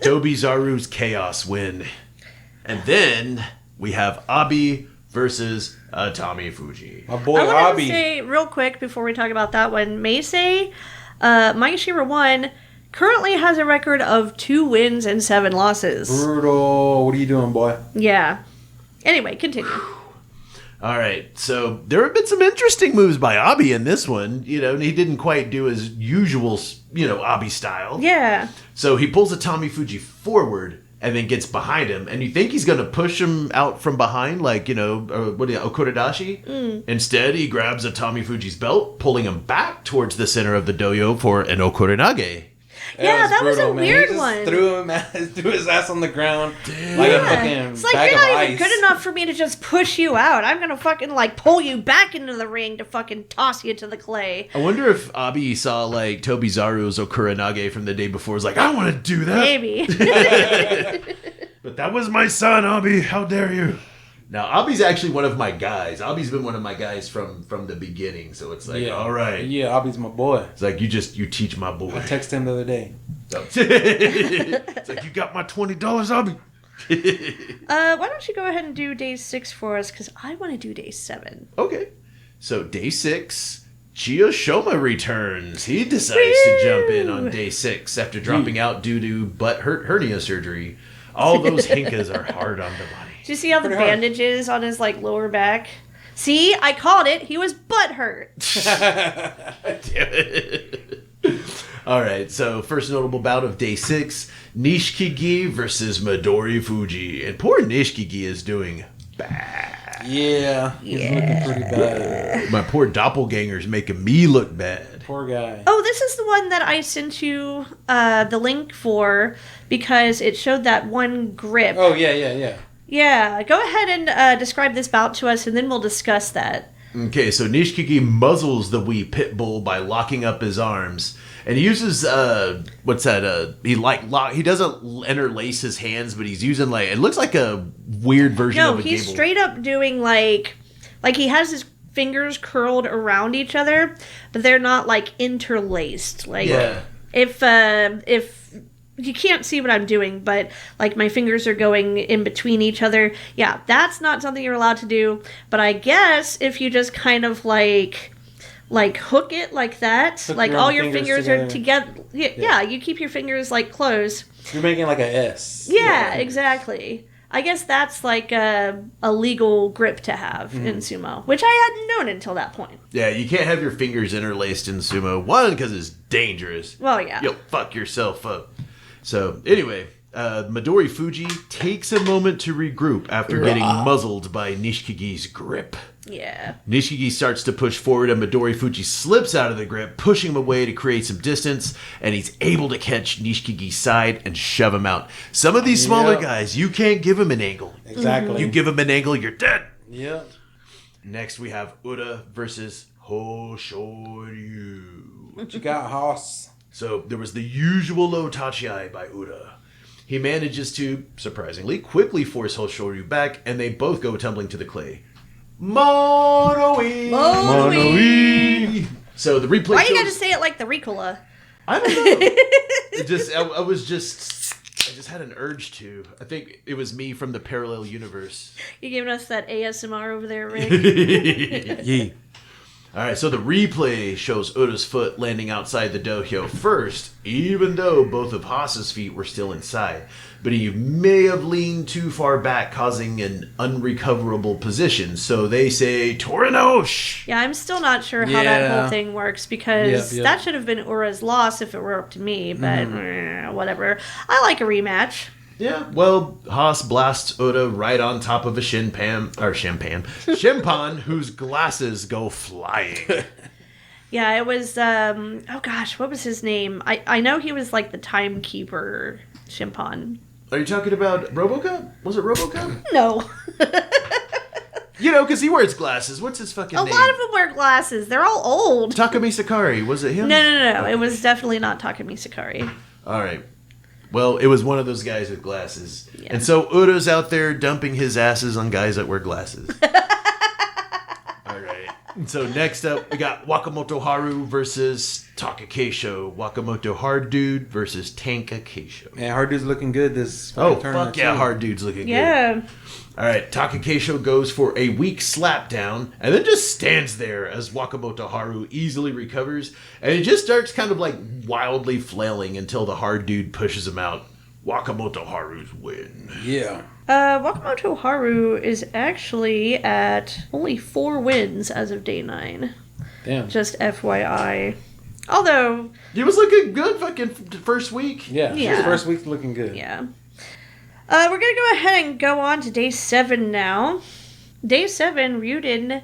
Tobizaru's chaos win. And then we have Abi versus Takerufuji. My boy I wanted to Abi. say real quick before we talk about that one, Meisei, Maeshira 1, currently has a record of 2 wins and 7 losses. Brutal. What are you doing, boy? Yeah. Anyway, continue. All right, so there have been some interesting moves by Abi in this one. You know, he didn't quite do his usual, Abi style. Yeah. So he pulls a Takerufuji forward and then gets behind him, and you think he's going to push him out from behind, like, Okuradashi? Instead, he grabs a Takerufuji's belt, pulling him back towards the center of the dojo for an Okurinage. Yeah, that was a man. weird He just one. Threw his ass on the ground like a fucking It's like, bag you're of not ice. even good enough for me to just push you out. I'm gonna fucking, pull you back into the ring to fucking toss you to the clay. I wonder if Abi saw, like, Tobizaru's Okurinage from the day before, was like, I want to do that. Maybe. But that was my son, Abi. How dare you? Now, Abi's actually one of my guys. Abi's been one of my guys from the beginning. So it's like, all right. Yeah, Abi's my boy. It's like, you teach my boy. I texted him the other day. It's like, you got my $20, Abi. Why don't you go ahead and do day 6 for us? Because I want to do day 7. Okay. So day 6, Chiyoshoma returns. He decides to jump in on day 6 after dropping out due to butt hernia surgery. All those hinkas are hard on the body. Did you see all the bandages on his like lower back? See, I called it. He was butt hurt. Damn it. All right, so first notable bout of day 6, Nishikigi versus Midori Fuji. And poor Nishikigi is doing bad. Yeah, he's looking pretty bad. My poor doppelganger's making me look bad. Poor guy. Oh, this is the one that I sent you the link for because it showed that one grip. Oh, yeah. Yeah, go ahead and describe this bout to us, and then we'll discuss that. Okay, so Nishikigi muzzles the wee pit bull by locking up his arms. And he uses, he doesn't interlace his hands, but he's using, like, it looks like a weird version of a he's gable. straight up doing, like he has his fingers curled around each other, but they're not, like, interlaced. Like, Yeah. if you can't see what I'm doing, but like my fingers are going in between each other. Yeah, that's not something you're allowed to do. But I guess if you just kind of like hook it like that, Hook like your all own your fingers fingers are together. Yeah, you keep your fingers like closed. You're making like a S. Yeah, exactly. I guess that's like a legal grip to have in sumo, which I hadn't known until that point. Yeah, you can't have your fingers interlaced in sumo. One, because it's dangerous. Well, yeah. You'll fuck yourself up. So, anyway, Midori Fuji takes a moment to regroup after getting muzzled by Nishikigi's grip. Yeah. Nishikigi starts to push forward and Midori Fuji slips out of the grip, pushing him away to create some distance, and he's able to catch Nishikigi's side and shove him out. Some of these smaller guys, you can't give him an angle. Exactly. You give him an angle, you're dead. Yep. Next, we have Ura versus Hoshoryu. What you got, Hoss? So there was the usual low tachiai by Ura. He manages to, surprisingly, quickly force Hoshoryu back, and they both go tumbling to the clay. Mono-ii! Mono-ii! So the replay Why shows... you gotta say it like the Ricola? I don't know. I just had an urge to. I think it was me from the parallel universe. You giving us that ASMR over there, Rick? Yee. Alright, so the replay shows Ura's foot landing outside the dohyo first, even though both of Haas's feet were still inside. But he may have leaned too far back, causing an unrecoverable position. So they say, Terunofuji! Yeah, I'm still not sure how that whole thing works because that should have been Ura's loss if it were up to me, but whatever. I like a rematch. Yeah, well, Haas blasts Ura right on top of a shimpan, whose glasses go flying. Yeah, it was, oh gosh, what was his name? I know he was like the timekeeper shimpan. Are you talking about RoboCop? Was it RoboCop? No. You know, because he wears glasses. What's his fucking name? A lot of them wear glasses. They're all old. Takumi Sakari. Was it him? No. It was definitely not Takumi Sakari. All right. Well, it was one of those guys with glasses. Yeah. And so Ura's out there dumping his asses on guys that wear glasses. All right. So next up, we got Wakamoto Haru versus Takakeisho. Wakamoto Hard Dude versus Tanka Keisho. Man, Hard Dude's looking good this Oh, tournament, fuck yeah, too. Hard Dude's looking good. Yeah. All right, Takakeisho goes for a weak slap down and then just stands there as Wakamoto Haru easily recovers. And he just starts kind of like wildly flailing until the Hard Dude pushes him out. Wakamoto Haru's win. Yeah. Wakamoto Haru is actually at only 4 wins as of day 9. Damn. Just FYI. Although, He was looking good fucking first week. Yeah. Yeah. His first week's looking good. yeah. We're going to go ahead and go on to day 7 now. Day 7, Ryuden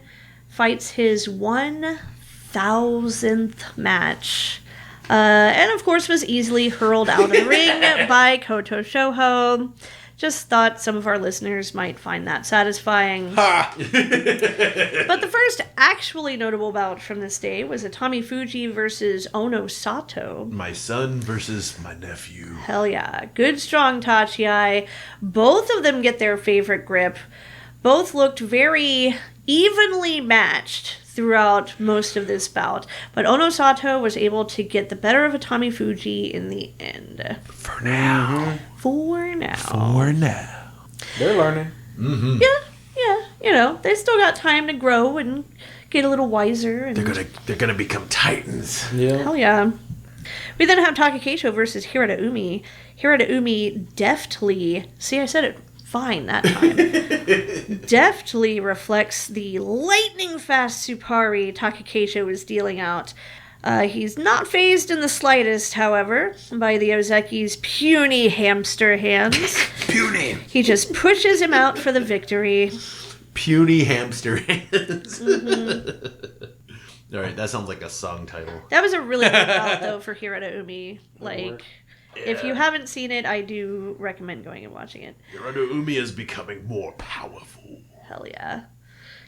fights his 1,000th match. And of course was easily hurled out of the ring by Koto Shoho. Just thought some of our listeners might find that satisfying. Ha! But the first actually notable bout from this day was a Takerufuji versus Ono Sato. My son versus my nephew. Hell yeah. Good strong tachiai. Both of them get their favorite grip. Both looked very evenly matched throughout most of this bout, but Onosato was able to get the better of Takerufuji in the end. For now. For now. For now. They're learning. Mm-hmm. Yeah. You know, they still got time to grow and get a little wiser. And They're gonna become titans. Yeah. hell yeah. We then have Takakeisho versus Hirata Umi. Hirata Umi deftly, see, I said it fine that time, deftly reflects the lightning fast Supari Takakeisho is dealing out. He's not phased in the slightest, however, by the Ozeki's puny hamster hands. Puny. He just pushes him out for the victory. Puny hamster hands. Mm-hmm. All right, that sounds like a song title. That was a really good bout, though, for Hirata Umi. Like, if you haven't seen it, I do recommend going and watching it. Hirata Umi is becoming more powerful. Hell yeah.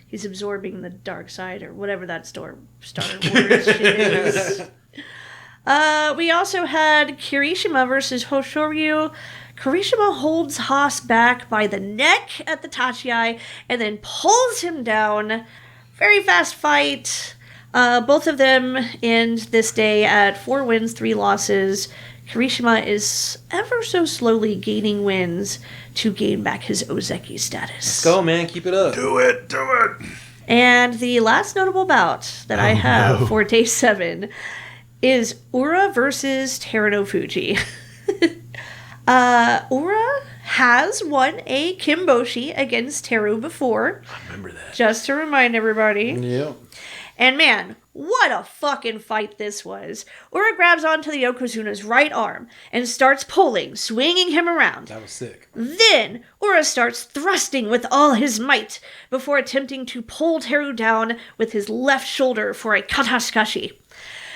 He's absorbing the dark side, or whatever that Star Wars shit is. We also had Kirishima versus Hoshoryu. Kirishima holds Haas back by the neck at the Tachiai and then pulls him down. Very fast fight. Both of them end this day at 4 wins, 3 losses. Kirishima is ever so slowly gaining wins to gain back his Ozeki status. Let's go, man. Keep it up. Do it. And the last notable bout that I have for day 7 is Ura versus Terunofuji. Ura has won a Kimboshi against Teru before. I remember that. Just to remind everybody. Yep. And man, what a fucking fight this was. Ura grabs onto the Yokozuna's right arm and starts pulling, swinging him around. That was sick. Then, Ura starts thrusting with all his might before attempting to pull Teru down with his left shoulder for a katasukashi.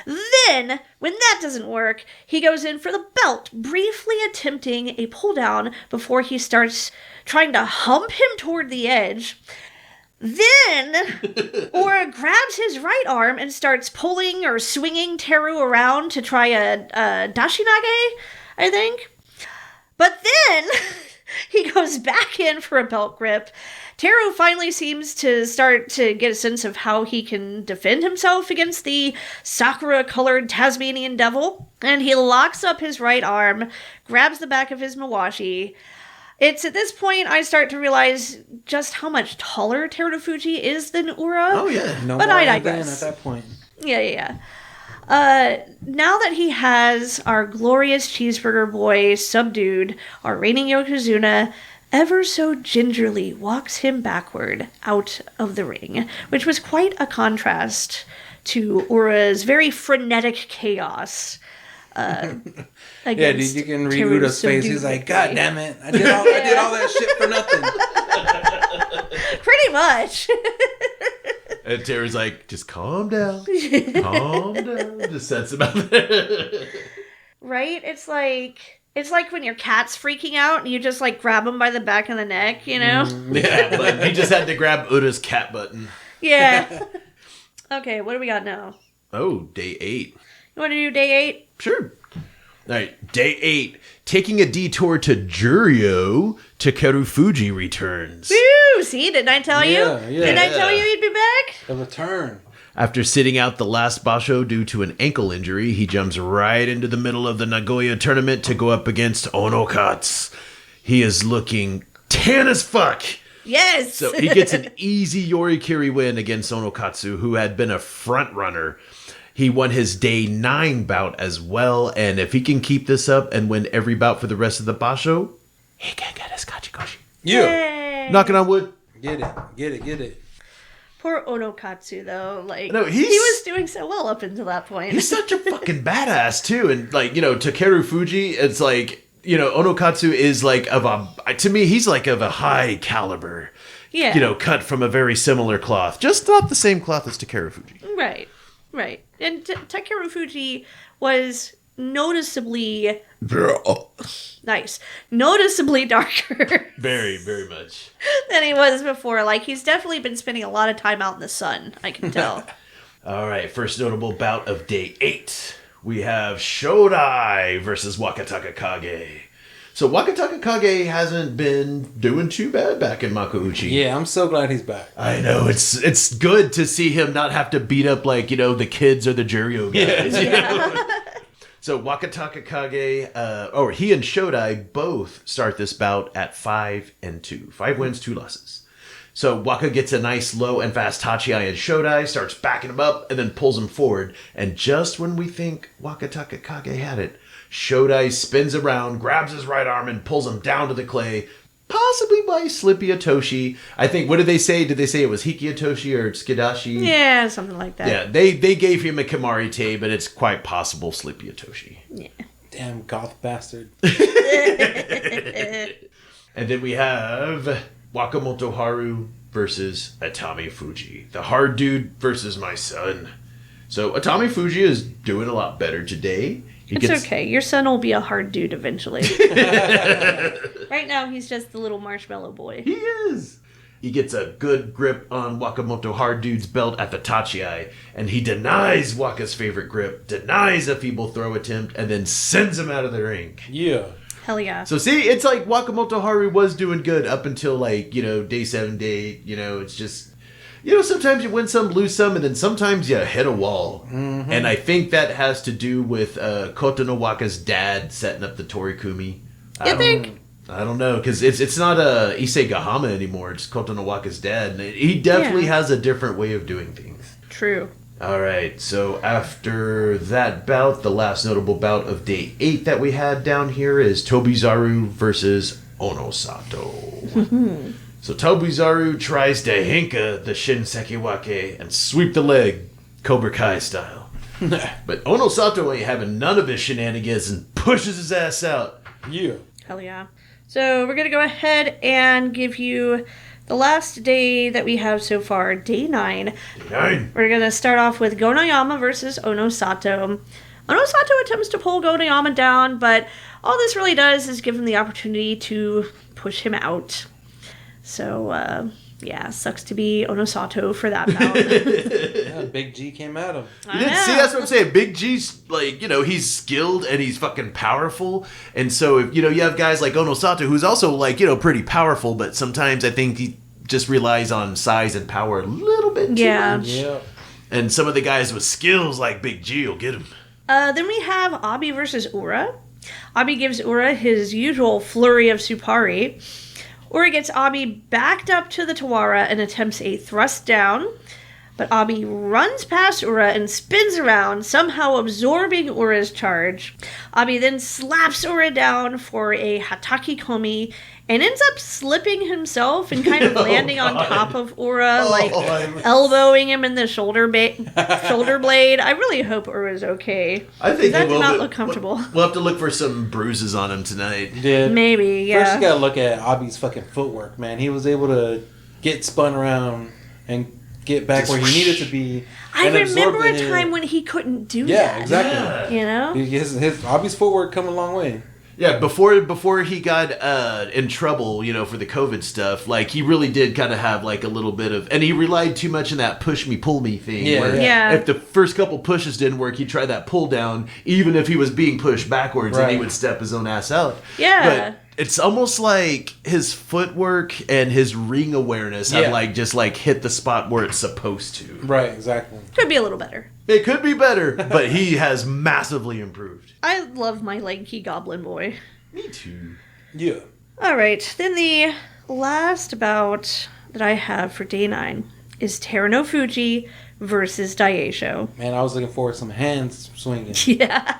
Then, when that doesn't work, he goes in for the belt, briefly attempting a pull down before he starts trying to hump him toward the edge. Then, Ura grabs his right arm and starts pulling or swinging Teru around to try a dashinage, I think. But then, he goes back in for a belt grip. Teru finally seems to start to get a sense of how he can defend himself against the Sakura-colored Tasmanian devil, and he locks up his right arm, grabs the back of his mawashi. It's at this point I start to realize just how much taller Terunofuji is than Ura. Oh, yeah. No But more I than digress. at that point. Yeah. Now that he has our glorious cheeseburger boy subdued, our reigning Yokozuna ever so gingerly walks him backward out of the ring, which was quite a contrast to Ura's very frenetic chaos. Yeah, dude, you can read Teru's Uda's face. subdued He's like, victory. God damn it. I did all that shit for nothing. Pretty much. And Teru's like, just calm down. Calm down. Just sets him out there. Right? It's like when your cat's freaking out and you just like grab him by the back of the neck, you know? Yeah, but he just had to grab Uda's cat button. Yeah. Okay, what do we got now? Oh, day 8. You want to do day 8? Sure. All right, day 8. Taking a detour to Juryo, Takerufuji returns. Woo! See, didn't I tell you? Yeah. Didn't I tell you he'd be back? The return. After sitting out the last basho due to an ankle injury, he jumps right into the middle of the Nagoya tournament to go up against Onokatsu. He is looking tan as fuck. Yes! So he gets an easy Yorikiri win against Onokatsu, who had been a front runner. He won his day 9 bout as well, and if he can keep this up and win every bout for the rest of the basho, he can get his Kachikoshi. Yeah. Yay. Knocking on wood. Get it. Poor Onokatsu, though. Like, No, he was doing so well up until that point. He's such a fucking badass, too. And, like, you know, Takerufuji, it's like, you know, Onokatsu is like to me, he's like of a high caliber. Yeah. You know, cut from a very similar cloth. Just not the same cloth as Takerufuji. Right. And Takerufuji was noticeably noticeably darker Very, very much. than he was before. Like, he's definitely been spending a lot of time out in the sun, I can tell. All right, first notable bout of day 8. We have Shodai versus Wakataka Kage. So Wakataka Kage hasn't been doing too bad back in Makuuchi. Yeah, I'm so glad he's back. I know, it's good to see him not have to beat up, like, the kids or the Juryo guys. You know? So Wakataka Kage, he and Shodai both start this bout at 5-2. 5 wins, 2 losses. So Waka gets a nice low and fast Tachiai and Shodai, starts backing him up, and then pulls him forward. And just when we think Wakataka Kage had it, Shodai spins around, grabs his right arm, and pulls him down to the clay, possibly by Slippy Atoshi. I think, what did they say? Did they say it was Hiki Atoshi or Tsukidashi? Yeah, something like that. Yeah, they gave him a Kimari Te, but it's quite possible Slippy Atoshi. Yeah. Damn goth bastard. And then we have Wakamoto Haru versus Atami Fuji. The hard dude versus my son. So Atami Fuji is doing a lot better today. It's okay. Your son will be a hard dude eventually. Right now, he's just the little marshmallow boy. He is. He gets a good grip on Wakamoto Hard Dude's belt at the Tachiai, and he denies Waka's favorite grip, denies a feeble throw attempt, and then sends him out of the ring. Yeah. Hell yeah. So see, it's like Wakamoto Haru was doing good up until day 7, day 8. It's just, sometimes you win some, lose some, and then sometimes you hit a wall. Mm-hmm. And I think that has to do with Koto no Waka's dad setting up the Torikumi. You think? I don't know, because it's not Issei Gahama anymore. It's Koto no Waka's dad. And he definitely has a different way of doing things. True. All right, so after that bout, the last notable bout of day 8 that we had down here is Tobizaru versus Onosato. So Tobizaru tries to hinka the Shin Sekiwake and sweep the leg, Cobra Kai style. But Onosato ain't having none of his shenanigans and pushes his ass out. Yeah. Hell yeah. So we're going to go ahead and give you the last day that we have so far, day 9. Day 9. We're going to start off with Gonoyama versus Onosato. Onosato attempts to pull Gonoyama down, but all this really does is give him the opportunity to push him out. So, sucks to be Onosato for that bout. Yeah, Big G came at him. See, that's what I'm saying. Big G's, he's skilled and he's fucking powerful. And so, if, you have guys like Onosato, who's also, pretty powerful, but sometimes I think he just relies on size and power a little bit too much. Yeah. And some of the guys with skills like Big G will get him. Then we have Abi versus Ura. Abi gives Ura his usual flurry of Supari. Ura gets Abi backed up to the Tawara and attempts a thrust down, but Abi runs past Ura and spins around, somehow absorbing Ura's charge. Abi then slaps Ura down for a Hataki Komi and ends up slipping himself and kind of landing on top of Ura, elbowing him in the shoulder blade. I really hope Ura's okay. I think that did not look comfortable. We'll have to look for some bruises on him tonight. Maybe, yeah. First, you gotta look at Abi's fucking footwork, man. He was able to get spun around and get back where he needed to be. I remember a time when he couldn't do that. Yeah, exactly. You know? His Abi's footwork come a long way. Yeah, before he got in trouble, for the COVID stuff, he really did kind of have a little bit of, and he relied too much on that push me, pull me thing. Yeah. If the first couple pushes didn't work, he'd try that pull down, even if he was being pushed backwards, and he would step his own ass out. Yeah. But it's almost like his footwork and his ring awareness have just hit the spot where it's supposed to. Right, exactly. Could be a little better. It could be better, but he has massively improved. I love my lanky goblin boy. Me too. Yeah. All right, then the last bout that I have for day 9 is Terunofuji versus Daisho. Man, I was looking forward to some hands swinging. Yeah.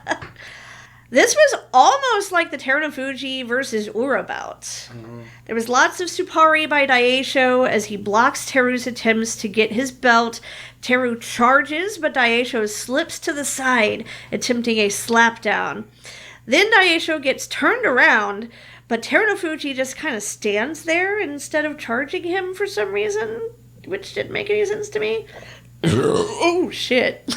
This was almost like the Terunofuji versus Ura bout. Mm-hmm. There was lots of Supari by Daisho as he blocks Teru's attempts to get his belt. Teru charges, but Daisho slips to the side, attempting a slapdown. Then Daisho gets turned around, but Terunofuji just kind of stands there instead of charging him for some reason, which didn't make any sense to me. Oh, shit.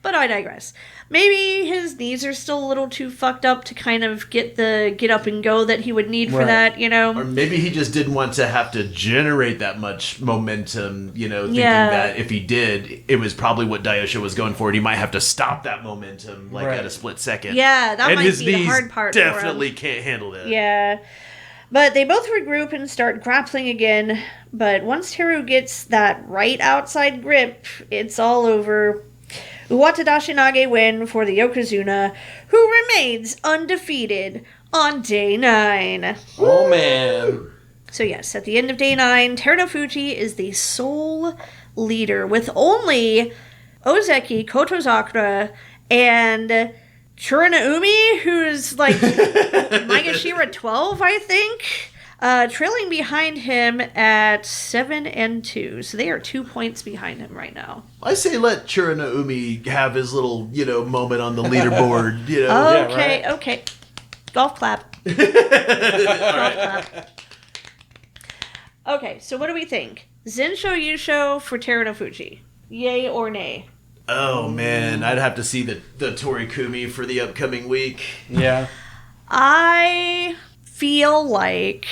But I digress. maybe his knees are still a little too fucked up to kind of get the get up and go that he would need for that, you know? Or maybe he just didn't want to have to generate that much momentum, you know, thinking Yeah. that if he did, it was probably what Daiyosha was going for, and he might have to stop that momentum, like, at a split second. Yeah, that and might his be the knees hard part for him. definitely can't handle that. Yeah. But they both regroup and start grappling again. But once Teru gets that right outside grip, it's all over. Uwata Dashinage win for the Yokozuna, who remains undefeated on day 9. Oh, man. So yes, at the end of day 9, Terunofuji is the sole leader with only Ozeki, Kotozakura, and Churinaumi, who's like Maegashira 12, I think, trailing behind him at 7 and 2. So they are 2 points behind him right now. I say let Churinaumi have his little, you know, moment on the leaderboard, you know. Okay, okay. Golf clap. Golf clap. Okay, so what do we think? Zensho Yusho for Terunofuji. Yay or nay? Oh, man. I'd have to see the Torikumi for the upcoming week. Yeah. I feel like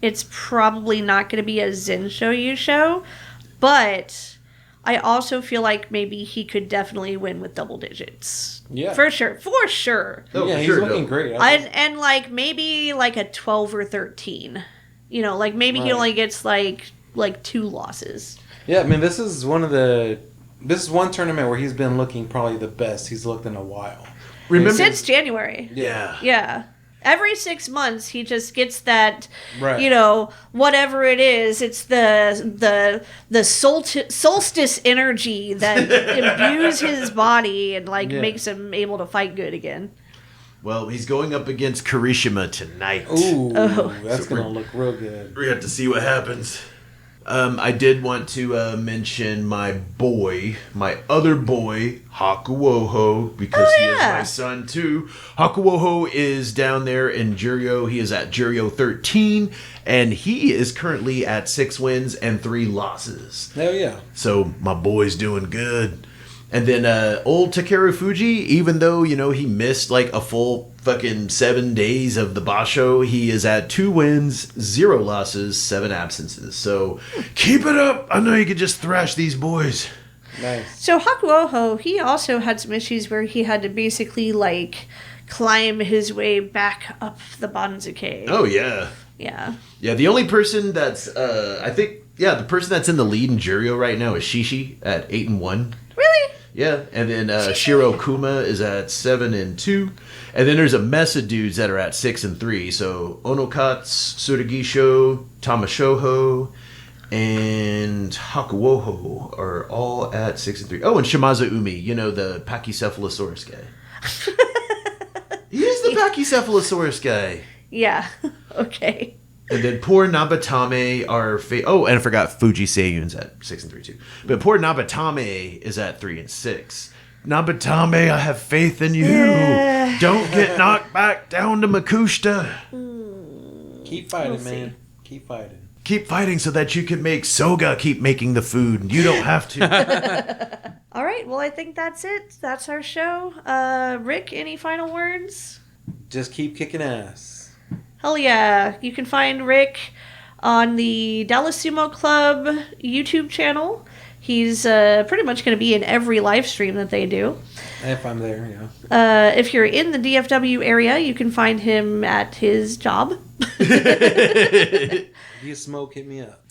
it's probably not going to be a Zensho Yusho, but I also feel like maybe he could definitely win with double digits. Yeah. For sure. For sure. Oh, yeah, for he's sure, looking no. great. And like maybe like a 12 or 13. You know, like maybe he Right. only gets like 2 losses. Yeah, I mean, this is one tournament where he's been looking probably the best he's looked in a while. Remember? Since January. Yeah. Yeah. Every 6 months, he just gets that, Right. you know, whatever it is. It's the solstice energy that imbues his body and like Yeah. makes him able to fight good again. Well, he's going up against Kirishima tonight. Ooh, Oh. that's So going to we're- look real good. We have to see what happens. I did want to mention my other boy, Hakuoho, because he is yeah. my son too. Hakuoho is down there in Juryo. He is at Juryo 13, and he is currently at 6 wins and 3 losses. Hell yeah. So my boy's doing good. And then old Takerufuji, even though, you know, he missed like a full fucking 7 days of the Basho, he is at 2 wins, 0 losses, 7 absences. So keep it up. I know you can just thrash these boys. Nice. So Hakuoho, he also had some issues where he had to basically like climb his way back up the Banzuke. Oh, yeah. Yeah. Yeah, the only person that's, the person that's in the lead in Juryo right now is Shishi at 8 and 1. Really? Yeah, and then Shiro Kuma is at 7 and 2. And then there's a mess of dudes that are at 6 and 3. So Onokatsu, Suragisho, Tamashoho, and Hakuoho are all at 6 and 3. Oh, and Shimazu Umi, you know, the Pachycephalosaurus guy. He's the Pachycephalosaurus guy. Yeah. Okay. And then poor Nabatame are... and I forgot Fuji Seiyun's at 6 and 3 too. But poor Nabatame is at 3 and 6. Nabatame, I have faith in you. Yeah. Don't get knocked back down to Makushita. Keep fighting, We'll see. man. Keep fighting. Keep fighting so that you can make Soga keep making the food. You don't have to. All right. Well, I think that's it. That's our show. Rick, any final words? Just keep kicking ass. Hell yeah. You can find Rick on the Dallas Sumo Club YouTube channel. He's pretty much going to be in every live stream that they do. If I'm there, yeah. If you're in the DFW area, you can find him at his job. If you smoke, hit me up.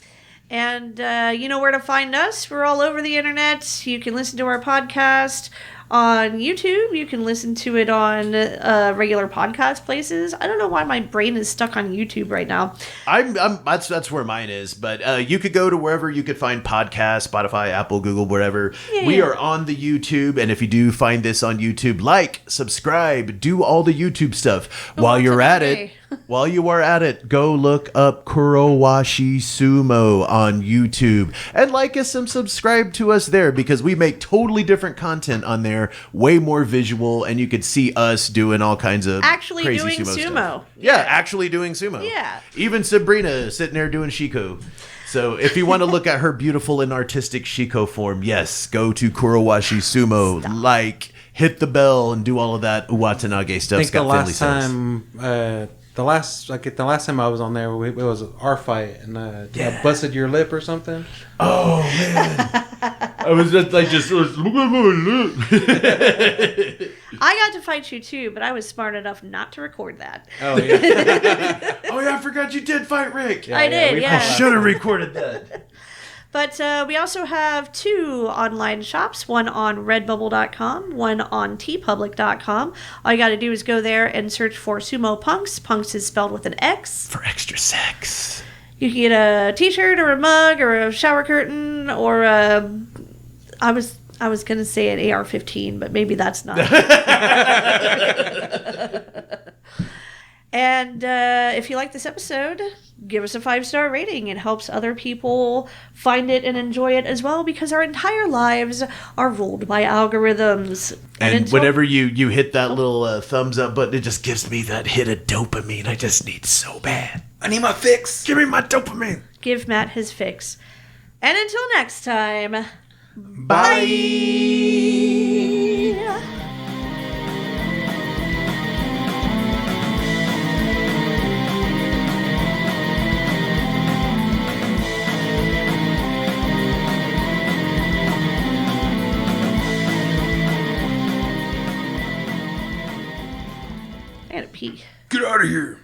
And you know where to find us. We're all over the internet. You can listen to our podcast on YouTube. You can listen to it on regular podcast places. I don't know why my brain is stuck on YouTube right now. That's where mine is. But you could go to wherever you could find podcasts, Spotify, Apple, Google, wherever. Yeah. We are on the YouTube, and if you do find this on YouTube, like, subscribe, do all the YouTube stuff. While what's you're up at today? it, while you are at it, go look up Kurowashi Sumo on YouTube and like us and subscribe to us there, because we make totally different content on there, way more visual, and you could see us doing all kinds of Actually crazy doing sumo sumo. stuff. Yeah, actually doing sumo. Yeah. Even Sabrina sitting there doing Shiko. So if you want to look at her beautiful and artistic Shiko form, yes, go to Kurowashi Sumo, like hit the bell and do all of that Uwatanage stuff. I think the Scott last Finley time, the last time I was on there, it was our fight, and I busted your lip or something. Oh man, I was just like, I got to fight you too, but I was smart enough not to record that. Oh yeah, oh yeah, I forgot you did fight Rick. I did, we yeah. Should have recorded that. But we also have 2 online shops, one on redbubble.com, one on tpublic.com. All you got to do is go there and search for Sumo Punx. Punx is spelled with an X. For extra sex. You can get a t-shirt or a mug or a shower curtain or a... I was going to say an AR-15, but maybe that's not. And if you like this episode, give us a 5-star rating. It helps other people find it and enjoy it as well, because our entire lives are ruled by algorithms. And whenever you hit that little thumbs up button, it just gives me that hit of dopamine I just need so bad. I need my fix. Give me my dopamine. Give Matt his fix. And until next time, Bye. I gotta pee. Get out of here.